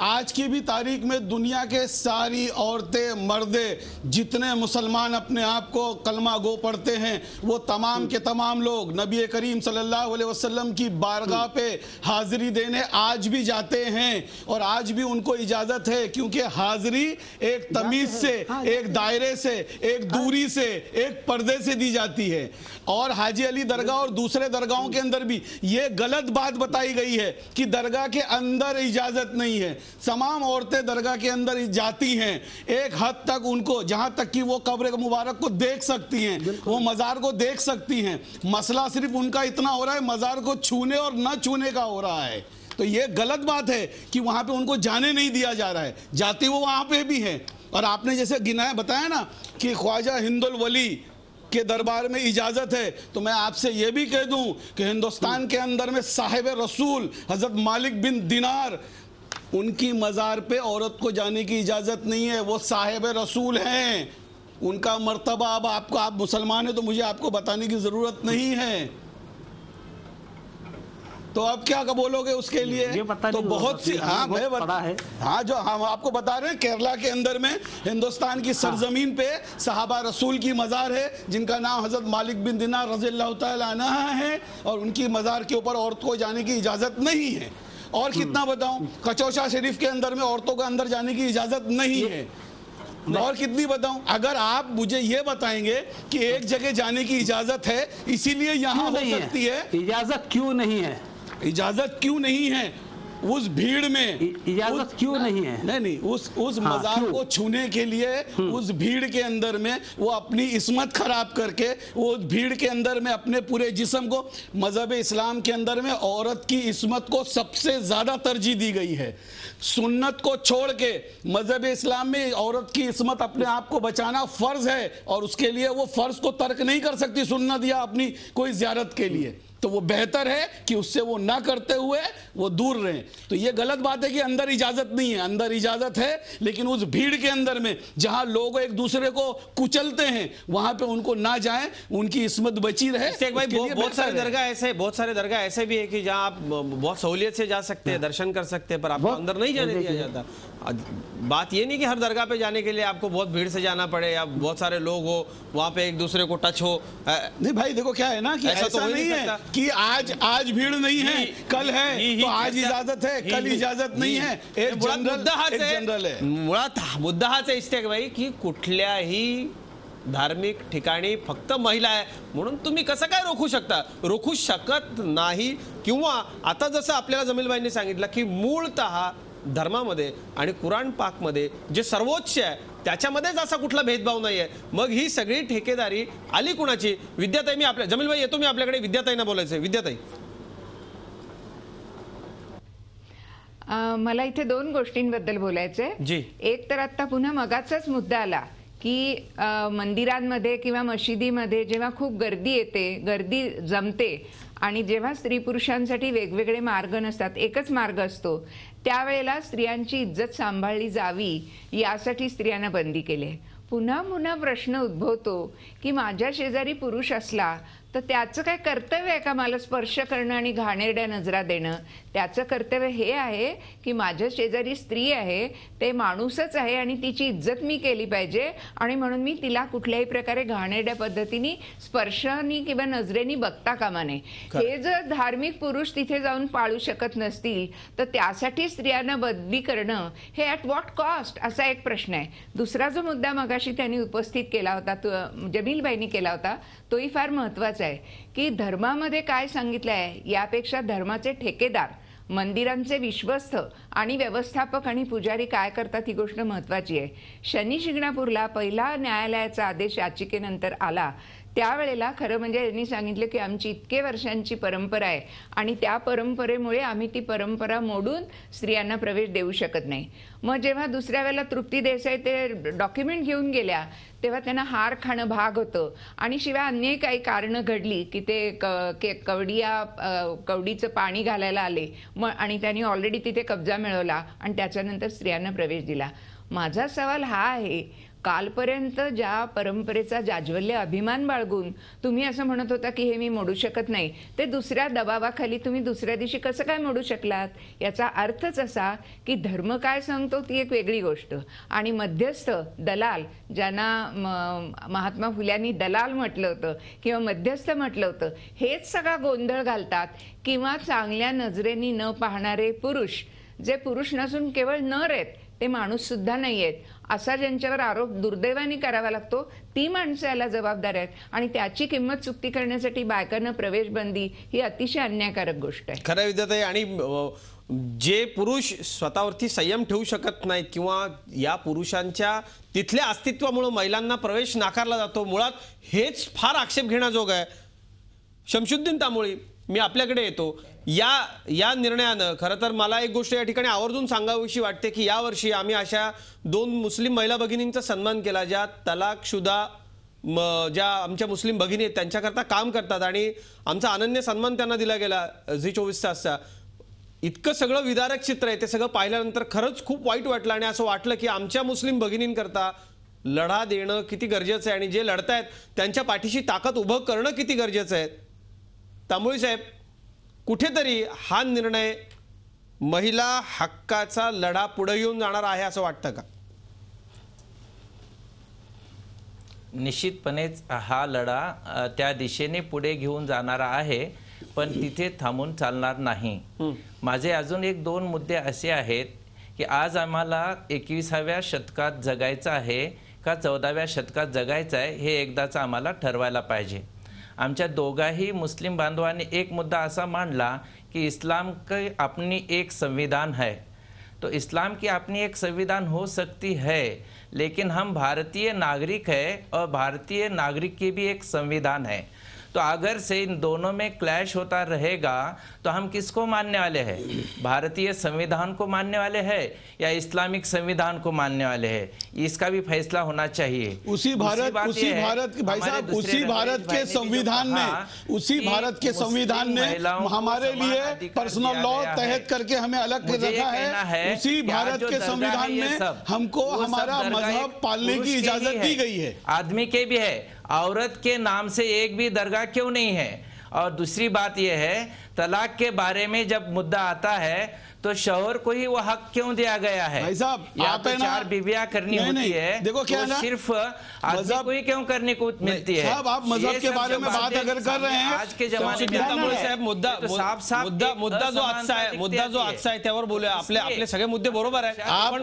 आज की भी तारीख में दुनिया के सारी औरतें मर्दे जितने मुसलमान अपने आप को कलमा गो पढ़ते हैं वो तमाम के तमाम लोग नबी करीम सल्लल्लाहु अलैहि वसल्लम की बारगाह पे हाजिरी देने आज भी जाते हैं. और आज भी उनको इजाजत है, क्योंकि हाजिरी एक तमीज से, एक दायरे से, एक दूरी से, एक पर्दे से दी जाती है. और हाजी अली दरगाह और दूसरे दरगाहों के अंदर भी ये गलत बात बताई गई है कि दरगाह के अंदर इजाजत नहीं है. तमाम औरतें दरगाह के अंदर जाती हैं एक हद तक, उनको जहां तक कि वो कब्र मुबारक को देख सकती हैं, वो मज़ार को देख सकती हैं. मसला सिर्फ उनका इतना हो रहा है मज़ार को छूने और न छूने का हो रहा है. तो ये गलत बात है कि वहां पे उनको जाने नहीं दिया जा रहा है. जाते वो वहां पे भी हैं. और आपने जैसे गिनाया बताया ना कि ख्वाजा हिंदुल वली के दरबार में इजाजत है, तो मैं आपसे ये भी कह दूं कि हिंदुस्तान के अंदर में साहिब रसूल हजरत मालिक बिन दिनार, उनकी मज़ार पे औरत को जाने की इजाजत नहीं है. वो साहिब रसूल हैं, उनका मर्तबा अब आप मुसलमान हैं तो मुझे आपको बताने की जरूरत नहीं है. तो अब क्या बोलोगे उसके लिए? तो बहुत सी जो हम आपको बता रहे हैं, केरला के अंदर में हिंदुस्तान की सरजमीन पे सहाबा रसूल की मज़ार है जिनका नाम हजरत मालिक बिन दिनार रज़ियल्लाहु तआला अन्हा है, और उनकी मज़ार के ऊपर औरत को जाने की इजाज़त नहीं है. और कितना बताऊं, कचौशा शरीफ के अंदर में औरतों को अंदर जाने की इजाज़त नहीं है. और कितनी बताऊं, अगर आप मुझे ये बताएंगे कि एक जगह जाने की इजाज़त है इसीलिए यहाँ हो सकती है, इजाज़त क्यों नहीं है? इजाजत क्यों नहीं है? उस भीड़ में इजाजत क्यों नहीं है? नहीं, उस मज़ार को छूने के लिए उस भीड़ के अंदर में वो अपनी इस्मत खराब करके वो भीड़ के अंदर में अपने पूरे जिस्म को, मज़हब इस्लाम के अंदर में औरत की इस्मत को सबसे ज़्यादा तरजीह दी गई है. सुन्नत को छोड़ के मज़हब इस्लाम में औरत की इस्मत, अपने आप को बचाना फ़र्ज़ है, और उसके लिए वो फ़र्ज़ को तर्क नहीं कर सकती सुन्नत या अपनी कोई ज़ियारत के लिए. तो वो बेहतर है कि उससे वो ना करते हुए वो दूर रहें। तो ये गलत बात है कि अंदर इजाजत नहीं है, अंदर इजाजत है, लेकिन उस भीड़ के अंदर में जहां लोग एक दूसरे को कुचलते हैं वहां पे उनको ना जाएं, उनकी इस्मत बची रहे। भाई बहुत सारे दरगाह ऐसे भी है कि जहां आप बहुत सहूलियत से जा सकते हैं, दर्शन कर सकते हैं, पर आपको अंदर नहीं जाने दिया जाता। बात ये नहीं कि हर दरगाह पे जाने के लिए आपको बहुत भीड़ से जाना पड़े या बहुत सारे लोग हो, वहां पे एक दूसरे को टच हो। नहीं भाई देखो क्या है ना कि ऐसा तो नहीं है कि आज भीड़ नहीं है, कल है तो आज इजाजत है, कल इजाजत नहीं है। एक जनरल है। मुळात मुद्दा हाच आहे इस्तेक भाई की कुठल्याही धार्मिक ठिकाणी फक्त महिला आहे म्हणून तुम्ही कसं काय रोखू शकता? रोखू शकत नाही। किंवा आता जसं आपल्याला जमीलबाईंनी सांगितलं की मूळतः धर्मामध्ये आणि कुराण पाकमध्ये जे सर्वोच्च आहे त्याच्यामध्येच असा कुठला भेदभाव नाहीये, मग ही सगळी ठेकेदारी आली कुणाची? विद्याताई, मी आपल्या जमीलबाई येतो मी आपल्याकडे, विद्याताईंना बोलायचंय। विद्याताई, मला इथे दोन गोष्टींबद्दल बोलायचंय। एक तर आता पुन्हा मगाचाच मुद्दा आला की मंदिरांमध्ये किंवा मशिदीमध्ये जेव्हा खूप गर्दी येते, गर्दी जमते आणि जेव्हा स्त्री पुरुषांसाठी वेगवेगळे मार्ग नसतात, एकच मार्ग असतो, त्यावेळेला स्त्रियांची इज्जत सांभाळली जावी यासाठी स्त्रियांना बंदी केली आहे। पुन्हा पुन्हा प्रश्न उद्भवतो की माझ्या शेजारी पुरुष असला तर त्याचं काय कर्तव्य आहे का मला स्पर्श करणं आणि घाणेरड्या नजरा देणं? त्याचं कर्तव्य हे आहे की माझ्या शेजारी स्त्री आहे, ते माणूसच आहे आणि तिची इज्जत मी केली पाहिजे आणि म्हणून मी तिला कुठल्याही प्रकारे घाणेरड्या पद्धतीने स्पर्शाने किंवा नजरेने बघता कामा नये। हे जर धार्मिक पुरुष तिथे जाऊन पाळू शकत नसतील तर त्यासाठी स्त्रियांना बंदी करणं हे ॲट व्हॉट कॉस्ट असा एक प्रश्न आहे। दुसरा जो मुद्दा मगाशी त्यांनी उपस्थित केला होता, जमीलबाईंनी केला होता, तोही फार महत्त्वाचा आहे की धर्मामध्ये काय सांगितलं आहे यापेक्षा धर्माचे ठेकेदार, मंदिरांचे विश्वस्त आणि व्यवस्थापक आणि पुजारी काय करतात ही गोष्ट महत्त्वाची आहे। शनी शिंगणापूरला पहिला न्यायालयाचा आदेश याचिकेनंतर आला त्यावेळेला खरं म्हणजे यांनी सांगितलं की आमची इतके वर्षांची परंपरा आहे आणि त्या परंपरेमुळे आम्ही ती परंपरा मोडून स्त्रियांना प्रवेश देऊ शकत नाही। मग जेव्हा दुसऱ्या वेळेला तृप्ती देसाई ते डॉक्युमेंट घेऊन गेल्या तेव्हा त्यांना हार खाणं भाग होतं आणि शिवाय अन्य काही कारणं घडली की ते कवडीचं पाणी घालायला आले आणि त्यांनी ऑलरेडी तिथे कब्जा मिळवला आणि त्याच्यानंतर स्त्रियांना प्रवेश दिला। माझा सवाल हा आहे, कालपर्यंत ज्या परंपरेचा जाज्वल्य अभिमान बाळगून तुम्ही असं म्हणत होता की हे मी मोडू शकत नाही, ते दुसऱ्या दबावाखाली तुम्ही दुसऱ्या दिवशी कसं काय मोडू शकलात? याचा अर्थच असा की धर्म काय सांगतो ती एक वेगळी गोष्ट आणि मध्यस्थ दलाल, ज्यांना महात्मा फुल्यांनी दलाल म्हटलं होतं किंवा मध्यस्थ म्हटलं होतं, हेच सगळा गोंधळ घालतात। किंवा चांगल्या नजरेने न पाहणारे पुरुष, जे पुरुष नसून केवळ नर आहेत, ते माणूस सुद्धा नाही आहेत, असा ज्यांच्यावर आरोप दुर्दैवाने करावा लागतो, ती माणसं याला जबाबदार आहेत आणि त्याची किंमत चुकती करण्यासाठी बायकांना प्रवेश बंदी ही अतिशय अन्यायकारक गोष्ट आहे। खरं विद्याताई, आणि जे पुरुष स्वतःवरती संयम ठेवू शकत नाहीत किंवा या पुरुषांच्या तिथल्या अस्तित्वामुळे महिलांना प्रवेश नाकारला जातो, मुळात हेच फार आक्षेप घेण्याजोग आहे। शमशुद्दीन तांबोळी, मी आपल्याकडे येतो। या निर्णयानं खरं तर मला एक गोष्ट या ठिकाणी आवर्जून सांगावीशी वाटते की यावर्षी आम्ही अशा 2 मुस्लिम महिला भगिनींचा सन्मान केला ज्या तलाकशुदा ज्या आमच्या मुस्लिम भगिनी आहेत त्यांच्याकरता काम करतात आणि आमचा अनन्य सन्मान त्यांना दिला गेला झी 24 तासचा। इतकं सगळं विदारक चित्र आहे, ते सगळं पाहिल्यानंतर खरंच खूप वाईट वाटलं आणि असं वाटलं की आमच्या मुस्लिम भगिनींकरता लढा देणं किती गरजेचं आहे आणि जे लढतायत त्यांच्या पाठीशी ताकद उभं करणं किती गरजेचं आहे। तांबोळी साहेब, कुठेतरी हा निर्णय महिला हक्काचा लढा पुढे येऊन जाणार आहे असं वाटतं का? निश्चितपणेच हा लढा त्या दिशेने पुढे घेऊन जाणारा आहे, पण तिथे थांबून चालणार नाही। माझे अजून 1-2 मुद्दे असे आहेत की आज आम्हाला 21व्या शतकात जगायचं आहे का 14व्या शतकात जगायचं आहे हे एकदाच आम्हाला ठरवायला पाहिजे। आमच्या दोघाही मुस्लिम बांधवांनी एक मुद्दा असा मांडला कि इस्लाम की अपनी एक संविधान है, तो इस्लाम की अपनी एक संविधान हो सकती है, लेकिन हम भारतीय नागरिक हैं और भारतीय नागरिक की भी एक संविधान है। तो अगर से इन दोनों में क्लैश होता रहेगा तो हम किसको मानने वाले हैं? भारतीय संविधान को मानने वाले हैं या इस्लामिक संविधान को मानने वाले हैं? इसका भी फैसला होना चाहिए। उसी भारत भाई साहब, उसी भारत के संविधान ने, उसी भारत के संविधान ने हमारे लिए पर्सनल लॉ तहत करके हमें अलग रखा है। उसी भारत के संविधान में हमको हमारा मजहब पालने की इजाजत दी गई है। आदमी के भी है, औरत के नाम से एक भी दरगाह क्यों नहीं है? और दूसरी बात यह है, तलाक के बारे में जब मुद्दा आता है तो शौहर को ही वो हक क्यों दिया गया है? भाई साहब, या तो 4 बीवियां करनी होती है, देखो क्या तो सिर्फ आदमी को ही क्यों करने को मिलती है? साहब, आप मजहब के बारे में बात अगर कर रहे हैं, आज के जमाने में साहेब मुद्दा जो आजचा आहे त्यावर बोलूया। आपले सगळे मुद्दे बरोबर आहे,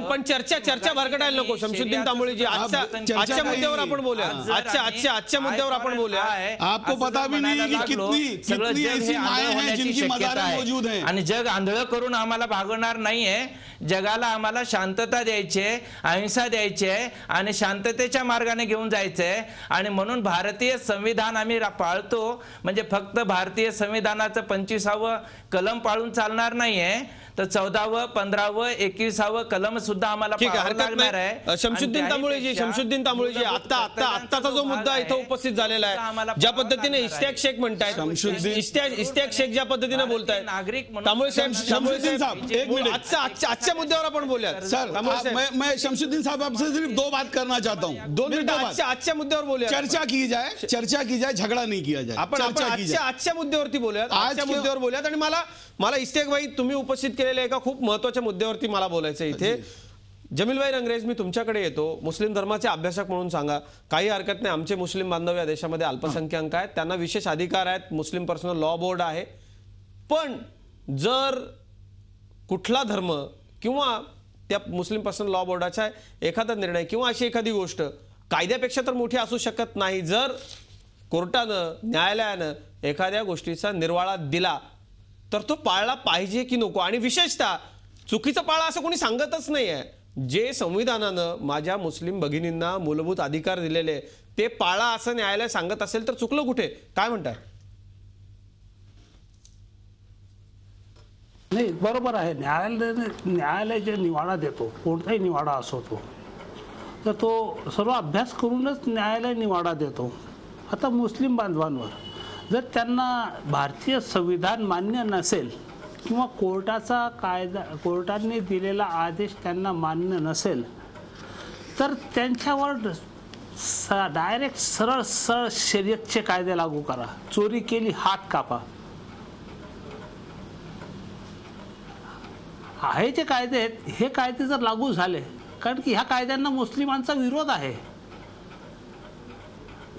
पण चर्चा भरकटायला नको। शमशुद्दीन तांबोळीजी, आजच्या मुद्द्यावर आपण बोलूया। आजच्या मुद्द्यावर आपण बोलूया। आपको पता भी नहीं कि कितनी ऐसी माएं हैं जिनकी मज़ारें मौजूद हैं। आणि जग आंधळं करून आम्हाला भागवणार नाहीये। जगाला आम्हाला शांतता द्यायची आहे, अहिंसा द्यायची आहे आणि शांततेच्या मार्गाने घेऊन जायचंय। आणि म्हणून भारतीय संविधान आम्ही पाळतो, म्हणजे फक्त भारतीय संविधानाचं 25वा कलम पाळून चालणार नाहीये, तर 14व 15व 21व कलम सुद्धा आम्हाला लागणार आहे। शमशुद्दीन तांबोळीजी, आत्ताचा जो मुद्दा इथं उपस्थित झालेला आहे, ज्या पद्धतीने इश्तियाक शेख म्हणतायत, इश्तियाक शेख ज्या पद्धतीने बोलतायत, तांबोळी साहेब एक मिनिट, आजच्या मुद्द्यावर आपण बोलूया। सर, मैं शमशुद्दीन साहब आपसे सिर्फ 2 बात करना चाहता हूँ। 2 मिनट आजच्या मुद्द्यावर बोलूया। चर्चा की जाए, झगड़ा नहीं किया जाए। आपण आजच्या मुद्द्यावरती बोलूया, आजच्या मुद्द्यावर बोलूयात। आणि मला इश्तियाक भाई, तुम्ही उपस्थित केलेल्या एका खूप महत्त्वाच्या मुद्द्यावरती मला बोलायचं इथे। जमीलभाई रंगरेज, मी तुमच्याकडे येतो। मुस्लिम धर्माचे अभ्यासक म्हणून सांगा, काही हरकत नाही, आमचे मुस्लिम बांधव या देशामध्ये अल्पसंख्याक आहेत, त्यांना विशेष अधिकार आहेत, मुस्लिम पर्सनल लॉ बोर्ड आहे। पण जर कुठला धर्म किंवा त्या मुस्लिम पर्सनल लॉ बोर्डाचा एखादा निर्णय किंवा अशी एखादी गोष्ट कायद्यापेक्षा तर मोठी असू शकत नाही, जर कोर्टानं, न्यायालयानं एखाद्या गोष्टीचा निर्वाळा दिला तर तो पाळला पाहिजे की नको? आणि विशेषतः चुकीचं पाळा असं कोणी सांगतच नाहीये। जे संविधानानं माझ्या मुस्लिम भगिनींना मूलभूत अधिकार दिलेले ते पाळा असं न्यायालय सांगत असेल तर चुकलं कुठे? काय म्हणताय? नाही, बरोबर आहे। न्यायालय जे निवाडा देतो, कोणताही निवाडा असो तर तो सर्व अभ्यास करूनच न्यायालय निवाडा देतो। आता मुस्लिम बांधवांवर जर त्यांना भारतीय संविधान मान्य नसेल किंवा कोर्टाने दिलेला आदेश त्यांना मान्य नसेल तर त्यांच्यावर डायरेक्ट सरळ शरीयतचे कायदे लागू करा। चोरी केली हात कापा, हे जे कायदे आहेत हे कायदे जर लागू झाले, कारण की ह्या कायद्यांना मुस्लिमांचा विरोध आहे,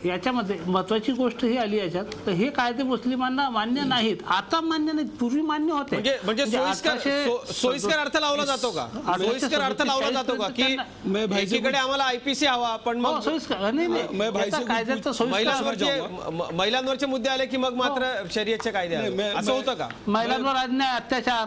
याच्यामध्ये महत्वाची गोष्ट ही आली याच्यात, तर हे कायदे मुस्लिमांना मान्य नाहीत। आता मान्य नाहीत, पूर्वी मान्य होते। म्हणजे सोयीस्कर अर्थ लावला जातो का? सोयीस्कर अर्थ लावला जातो का की एकीकडे आम्हाला आयपीसी हवा, पण मग महिलांवरचे मुद्दे आले की मग मात्र शरीयतचे कायदे असं होतं का? महिलांवर अन्याय, अत्याचार,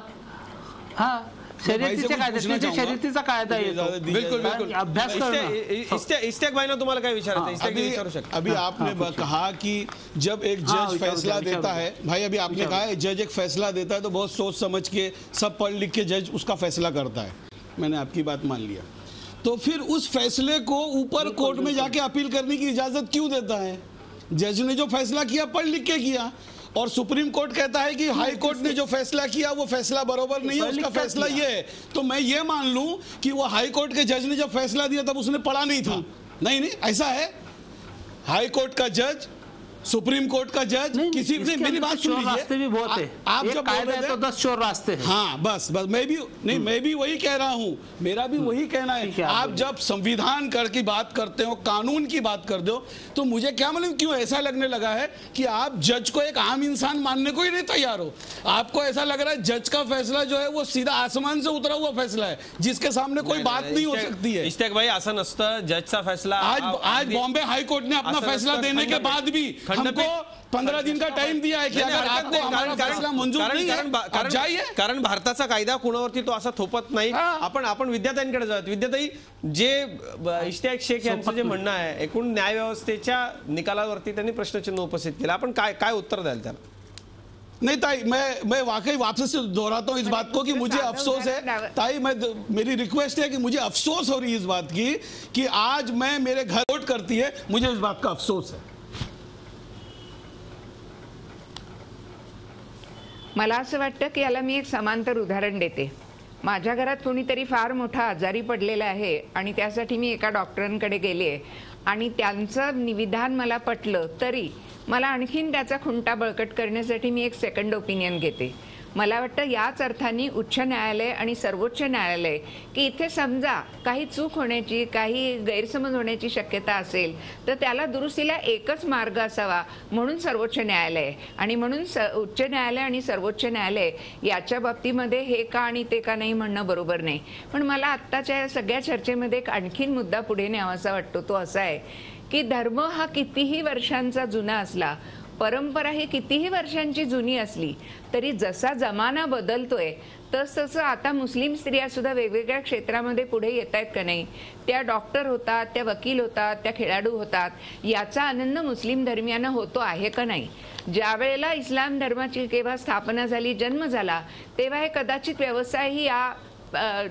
हा शर्यतीचा कायदा येतो। बिल्कुल अभ्यास इश्तियाक भाई ने तुम्हाला काय विचारायचं? अभी आपने कहा कि जब एक जज फैसला देता है, भाई अभी आपने कहा है जज एक फैसला देता है तो बहुत सोच समझ के सब पढ़ लिख के जज उसका फैसला करता है, मैंने आपकी बात मान लिया। तो फिर उस फैसले को ऊपर कोर्ट में जाके अपील करने की इजाजत क्यों देता है? जज ने जो फैसला किया पढ़ लिख के किया, और सुप्रीम कोर्ट कहता है कि हाई कोर्ट ने जो फैसला किया वो फैसला बराबर नहीं है, उसका फैसला ये है। तो मैं ये मान लूं कि वो हाई कोर्ट के जज ने जब फैसला दिया तब उसने पढ़ा नहीं था? नहीं, ऐसा है। हाई कोर्ट का जज, सुप्रीम कोर्ट का जज, किसी ने मेरी बात सुन लीजिए। रास्ते भी बहुत है, आप जब बोल रहे थे तो 10 चोर रास्ते हैं। हाँ, बस मैं भी वही कह रहा हूँ, मेरा भी वही कहना है। आप जब संविधान की बात करते हो, कानून की बात करते हो, तो मुझे क्या मालूम क्यों ऐसा लगने लगा है कि आप जज को एक आम इंसान मानने को ही नहीं तैयार हो। आपको ऐसा लग रहा है जज का फैसला जो है वो सीधा आसमान से उतरा हुआ फैसला है, जिसके सामने कोई बात नहीं हो सकती है। इश्तियाक भाई, असं नसतं। जजचा फैसला आज बॉम्बे हाई कोर्ट ने अपना फैसला देने के बाद भी हमको 15 दिन का टाइम दिया है कि नाही, अगर हरकत आपको नाही, हमारा फैसला मंजूर नहीं है आप जाइए. कारण भारताचा कायदा कुणावरती तो असा थोपत नाही. आपण विद्याताईंकडे जाऊयात. विद्याताई, जे इश्तियाक शेख यांचं जे म्हणणं आहे, एकूण न्यायव्यवस्थेच्या निकालावरती त्यांनी प्रश्नचिन्ह उपस्थित केलं, आपण काय उत्तर द्याल त्याला? नहीं ताई, मैं वाकई वापस से दोहराता हूँ इस बात को कि मुझे अफसोस है ताई, मेरी रिक्वेस्ट है कि मुझे अफसोस हो रही है इस बात की कि आज मैं मेरे घर वोट करती है, मुझे इस बात का अफसोस है. मला असं वाटतं की याला मी एक समांतर उदाहरण देते. माझ्या घरात कोणीतरी फार मोठा आजारी पडलेला आहे आणि त्यासाठी मी एका डॉक्टरांकडे गेले आणि त्यांचं निविधान मला पटलं, तरी मला आणखीन त्याचा खुंटा बळकट करण्यासाठी मी एक सेकंड ओपिनियन घेते. मला वाटतं याच अर्थाने उच्च न्यायालय आणि सर्वोच्च न्यायालय की इथे समजा काही चूक होण्याची, काही गैरसमज होण्याची शक्यता असेल तर त्याला दुरुस्तीला एकच मार्ग असावा, म्हणून सर्वोच्च न्यायालय आणि म्हणून उच्च न्यायालय आणि सर्वोच्च न्यायालय याच्या बाबतीमध्ये हे का आणि ते का नाही म्हणणं बरोबर नाही. पण मला आत्ताच्या या सगळ्या चर्चेमध्ये एक आणखीन मुद्दा पुढे न्यावासा वाटतो. तो असा आहे की धर्म हा कितीही वर्षांचा जुना असला, परंपरा ही कितीही वर्षांची जुनी असली, तरी जसा जमाना बदलतोय तसं आता मुस्लिम स्त्रिया सुद्धा वेगवेगळ्या क्षेत्रामध्ये पुढे येत आहेत का नाही. त्या डॉक्टर होतात, त्या वकील होतात, त्या खेळाडू होतात, याचा आनंद मुस्लिम धर्मियांना होतो आहे का नाही. ज्या वेळेला इस्लाम धर्माची केव्हा स्थापना झाली, जन्म झाला, तेव्हा हे कदाचित व्यवसायही या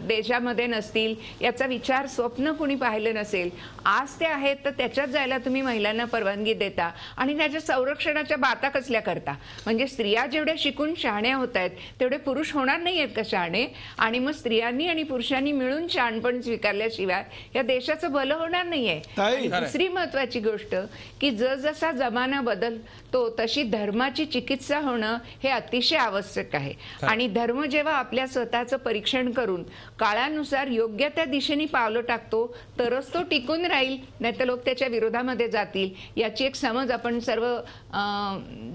देशामध्ये नसतील, याचा विचार स्वप्न कुणी पाहिलं नसेल. आज ते आहेत तर त्याच्यात जायला तुम्ही महिलांना परवानगी देता आणि त्याच्या संरक्षणाच्या बाता कसल्या करता. म्हणजे स्त्रिया जेवढ्या शिकून शहाण्या होत आहेत तेवढे पुरुष होणार नाही आहेत का शहाणे, आणि मग स्त्रियांनी आणि पुरुषांनी मिळून शहाणपण स्वीकारल्याशिवाय या देशाचं भलं होणार नाहीये. दुसरी महत्वाची गोष्ट की जसा जमाना बदलतो तशी धर्माची चिकित्सा होणं हे अतिशय आवश्यक आहे. आणि धर्म जेव्हा आपल्या स्वतःचं परीक्षण करून काळानुसार योग्य त्या दिशेने पावलं टाकतो तरच तो टिकून राहील, नाहीतर लोक त्याच्या विरोधामध्ये जातील. याची एक समज आपण सर्व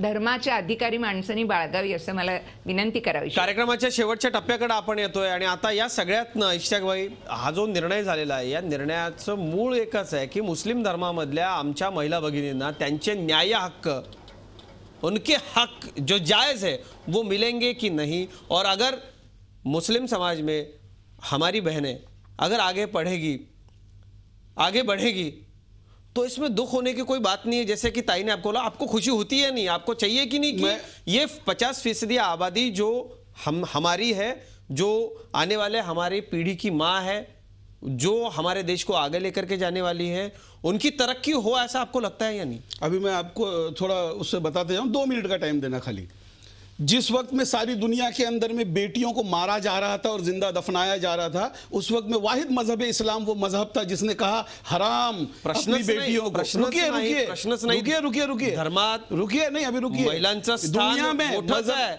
धर्माच्या अधिकारी माणसांनी बाळगावी असं मला विनंती करावी. कार्यक्रमाच्या शेवटच्या टप्प्याकडे आपण येतोय आणि आता या सगळ्यातनं इश्तियाकबाई, हा जो निर्णय झालेला आहे या निर्णयाचं मूळ एकच आहे की मुस्लिम धर्मामधल्या आमच्या महिला भगिनींना त्यांचे न्याय हक्क, उनके हक जो जायज है वो मिलेंगे कि नहीं. और अगर मुस्लिम समाज में हमारी बहनें अगर आगे बढ़ेगी तो इसमें दुख होने की कोई बात नहीं है. जैसे कि ताई ने आपको बोला, आपको खुशी होती है नहीं, आपको चाहिए कि नहीं कि ये 50% आबादी जो हमारी है, जो आने वाले हमारी पीढ़ी की माँ है, जो हमारे देश को आगे लेकर के जाने वाली है, उनकी तरक्की हो, ऐसा आपको लगता है या नहीं? अभी मैं आपको थोड़ा उससे बताते जाऊँ, 2 मिनट का टाइम देना खाली. जिस वक्त में सारी दुनिया के अंदर में बेटियों को मारा जा रहा था और जिंदा दफनाया जा रहा था, उस वक्त में वाहिद मजहब इस्लाम वो मजहब था जिसने कहा हराम अपनी बेटियों को. रुकिए धर्मात रुकिए नहीं, अभी रुकिए. महिलांचं दुनिया में मोठंच आहे.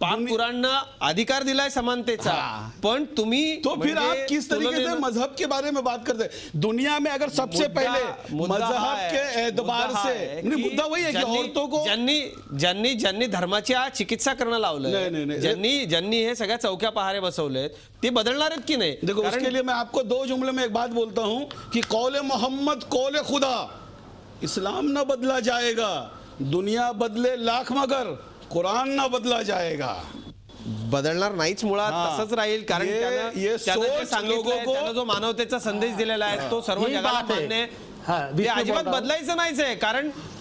पाक कुराननं अधिकार दिलाय समानतेचा, पण तुम्ही तो फिर आप किस तरीके से मजहब के बारे में बात करते हैं. दुनिया में अगर सबसे पहले मजहब के एतबार से मुद्दा वही है कि औरतों को ज्यांनी धर्माची चिकित्सा करणं लावलं, ज्यांनी हे सगळ्या चौक्या पहारे बसवलेत, ते बदलणार आहेत की नाही. देखो, उसके लिए मैं आपको 2 जुमले में एक बात बोलता हूं कि कौले मोहम्मद कौले खुदा. इस्लाम न बदला जाएगा, दुनिया बदले लाख मगर कुरान ना बदला जाएगा. बदलणार नाहीच, मुळात तसंच राहील. कारण त्यानं जो मानवतेचा संदेश दिलेला आहे तो सर्व जगाला मान्य आहे. ते अजिबात बदलायचं नाहीच आहे.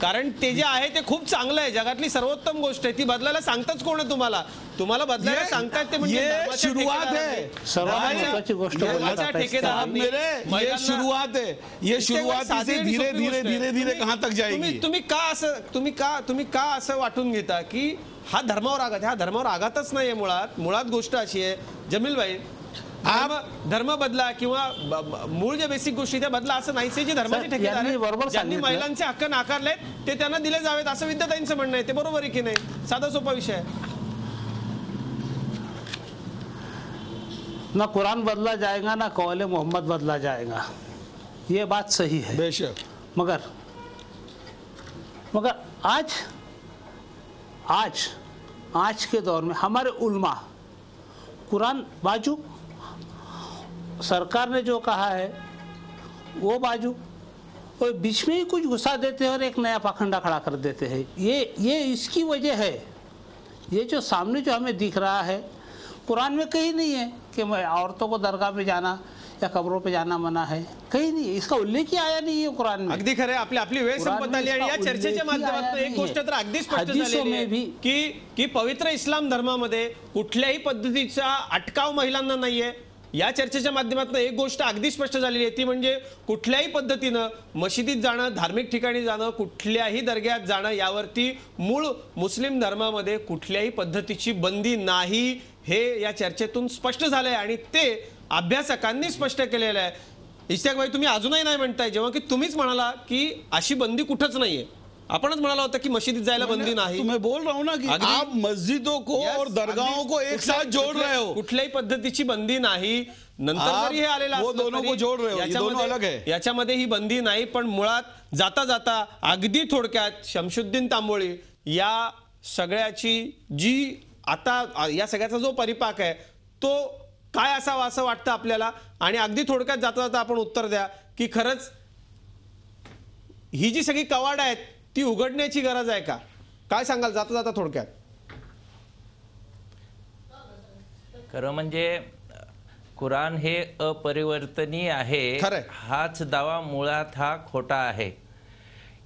कारण ते जे आहे ते खूप चांगलं आहे, जगातली सर्वोत्तम गोष्ट आहे. ती बदलायला सांगताच कोण आहे तुम्हाला बदलायला सांगतायत ते म्हणजे शुरुआत है. ये शुरुआत से धीरे कहां तक जाएगी. तुम्ही का असं वाटून घेता की हा धर्मावर आघात. हा धर्मावर आघातच नाहीये. मुळात गोष्ट अशी आहे जमील भाई, धर्म बदला किंवा मूळ जे बेसिक गोष्टी त्या बदला असं नाहीच. जे धर्माचे ठेकेदार आहेत, ज्यांनी महिलांचे हक्क नाकारलेत ते त्यांना दिले जावेत असं विद्याताईंचं म्हणणं आहे. ते बरोबर आहे की नाही? साधा सोपा विषय आहे. ना कुरान बदला जाएगा ना कौले मोहम्मद बदला जाएगा, ये बात सही है बेशक. मगर आज के दौर में हमारे उल्मा कुरान बाजू, सरकार ने जो कहा है वो बाजू, और बीच में ही कुछ घुसा देते हैं और एक नया पाखंडा खड़ा कर देते हैं। ये इसकी वजह है। ये जो सामने जो हमें दिख रहा है, कुरान में कहीं नहीं है कि औरतों को दरगाह में जाना या कब्रों पे जाना मना है, कहीं नहीं, इसका उल्लेख ही आया नहीं है कुरान में। अगदी खरं, आपली वेळ संपत आली आणि या चर्चेच्या माध्यमातून एक गोष्ट तर अगदी स्पष्ट झालेली आहे की पवित्र इस्लाम धर्मामध्ये कुठल्याही पद्धतीचा अटकाव महिलांना नाहीये। या चर्चेच्या माध्यमातून एक गोष्ट अगदी स्पष्ट झालेली आहे, ती म्हणजे कुठल्याही पद्धतीनं मशिदीत जाणं, धार्मिक ठिकाणी जाणं, कुठल्याही दर्ग्यात जाणं यावरती मूळ मुस्लिम धर्मामध्ये कुठल्याही पद्धतीची बंदी नाही, हे या चर्चेतून स्पष्ट झालंय आणि ते अभ्यासकांनी स्पष्ट केलेलं आहे। इश्तियाक भाई, तुम्ही अजूनही नाही म्हणताय, जेव्हा की तुम्हीच म्हणाला की अशी बंदी कुठंच नाहीये। आपणच म्हणाला होता की मस्जिद जायला बंदी नाही। मैं बोल रहा हूं ना कि आप मस्जिदों को और दरगाहों को एक साथ जोड़ रहे हो। कुठल्याही पद्धतीची बंदी नाही। नंतर जरी हे आलेलं वो दोनों को जोड़ रहे हो, ये दोनों अलग है। याच्यामध्ये ही बंदी नाही, पण मुळात जाता जाता अगदी थोडक्यात शमशुद्दीन तांबोळी या सगळ्याची जी आता या सगळ्याचा जो परिपाक आहे तो काय असावा असं वाटतं आपल्याला, आणि अगदी थोडक्यात जाता जाता आपण उत्तर द्या की खरंच ही जी सगळी कवाड आहेत ती उघडण्याची गरज आहे का? काय सांगाल जाता जाता थोडक्यात? खरं म्हणजे कुराण हे अपरिवर्तनीय आहे, हाच दावा मुळात हा खोटा आहे।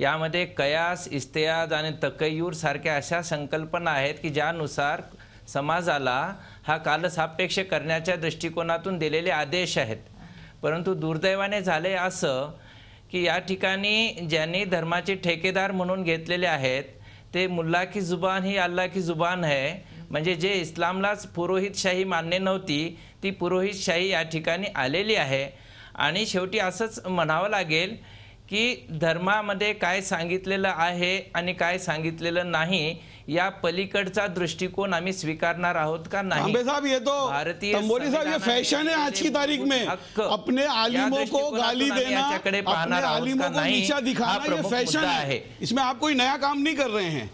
यामध्ये कयास, इस्तेयाद आणि तकय्युर सारख्या अशा संकल्पना आहेत की ज्यानुसार समाजाला हा कालसापेक्ष करण्याच्या दृष्टिकोनातून दिलेले आदेश आहेत। परंतु दुर्दैवाने झाले असं की या ठिकाणी ज्यांनी धर्माचे ठेकेदार म्हणून घेतलेले आहेत ते मुल्ला की जुबान ही अल्लाह की जुबान है, म्हणजे जे इस्लामलाच पुरोहितशाही मान्य नव्हती ती पुरोहितशाही या ठिकाणी आलेली आहे। आणि शेवटी असंच म्हणावं लागेल की धर्मामध्ये काय सांगितलेलं आहे आणि काय सांगितलेलं नाही या पलीकडचा दृष्टिकोन आम्ही स्वीकारणार आहोत का नाही? साहब, ये तो तंबोली साहब, ये फैशन है आज की तारीख में अपने आलिमों को गाली देना, अपने आलिमों को नीचा दिखाना, ये फैशन है। इसमें आप कोई नया काम नहीं कर रहे हैं,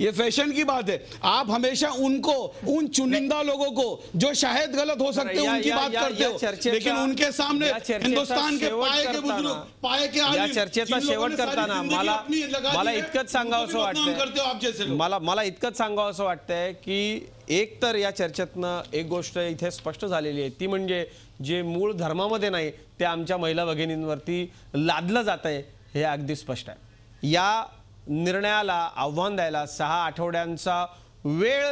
ये फैशन की बात है। आप हमेशा उनको, उन चुनिंदा लोगों को जो शायद गलत हो सकते हैं उनकी बात करते हो, लेकिन उनके सामने हिंदुस्तान के पाए के बुजुर्ग, पाए के आलिम, या चर्चेचा शेवट करताना मला इतकंच सांगावंसं वाटतंय, मला इतकंच सांगावंसं वाटतंय की एक तर या चर्चेतनं एक गोष्ट इथे स्पष्ट झालेली आहे, ती म्हणजे जे मूळ धर्मामध्ये नाही ते आमच्या महिला भगिनींवरती लादलं जातंय हे अगदी स्पष्ट आहे। या निर्णयाला आव्हान द्यायला 6 आठवड्यांचा वेळ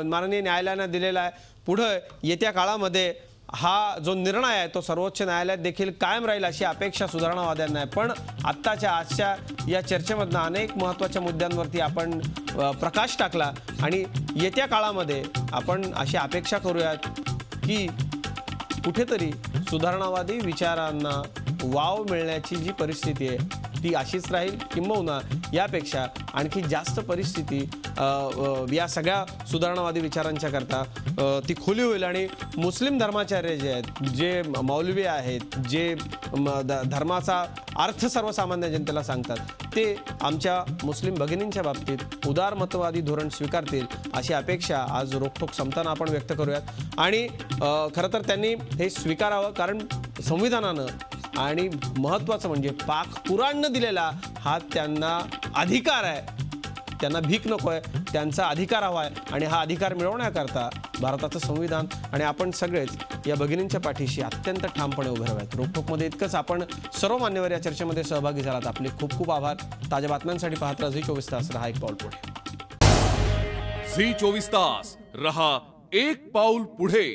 माननीय न्यायालयाने दिलेला आहे। पुढे येत्या काळामध्ये हा जो निर्णय आहे तो सर्वोच्च न्यायालयात देखील कायम राहील अशी अपेक्षा सुधारणावाद्यांना आहे। पण आत्ताच्या आजच्या या चर्चेमधनं अनेक महत्त्वाच्या मुद्द्यांवरती आपण प्रकाश टाकला आणि येत्या काळामध्ये आपण अशी अपेक्षा करूयात की कुठेतरी सुधारणावादी विचारांना वाव मिळण्याची जी परिस्थिती आहे ती अशीच राहील, किंबहुना यापेक्षा आणखी जास्त परिस्थिती या सगळ्या सुधारणावादी विचारांच्या करता ती खुली होईल आणि मुस्लिम धर्माचार्य जे आहेत, जे मौलवी आहेत, जे धर्माचा अर्थ सर्वसामान्य जनतेला सांगतात ते आमच्या मुस्लिम भगिनींच्या बाबतीत उदारमतवादी धोरण स्वीकारतील अशी अपेक्षा आज रोखठोक संपताना आपण व्यक्त करूयात। आणि खरं तर त्यांनी हे स्वीकारावं, कारण संविधानानं आणि महत्त्वाचं म्हणजे पाक कुराणनं दिलेला हा त्यांना अधिकार आहे, त्यांना भीक नको आहे, त्यांचा अधिकार हवा आहे आणि हा अधिकार मिळवण्याकरता भारताचं संविधान आणि आपण सगळेच या भगिनींच्या पाठीशी अत्यंत ठामपणे उभे राहावेत। रोखठोकमध्ये इतकंच। आपण सर्व मान्यवर या चर्चेमध्ये सहभागी झालात, आपले खूप खूप आभार। ताज्या बातम्यांसाठी पाहत राहा झी24 तास, रहा एक पाऊल पुढे। झी24 तास, रहा एक पाऊल पुढे।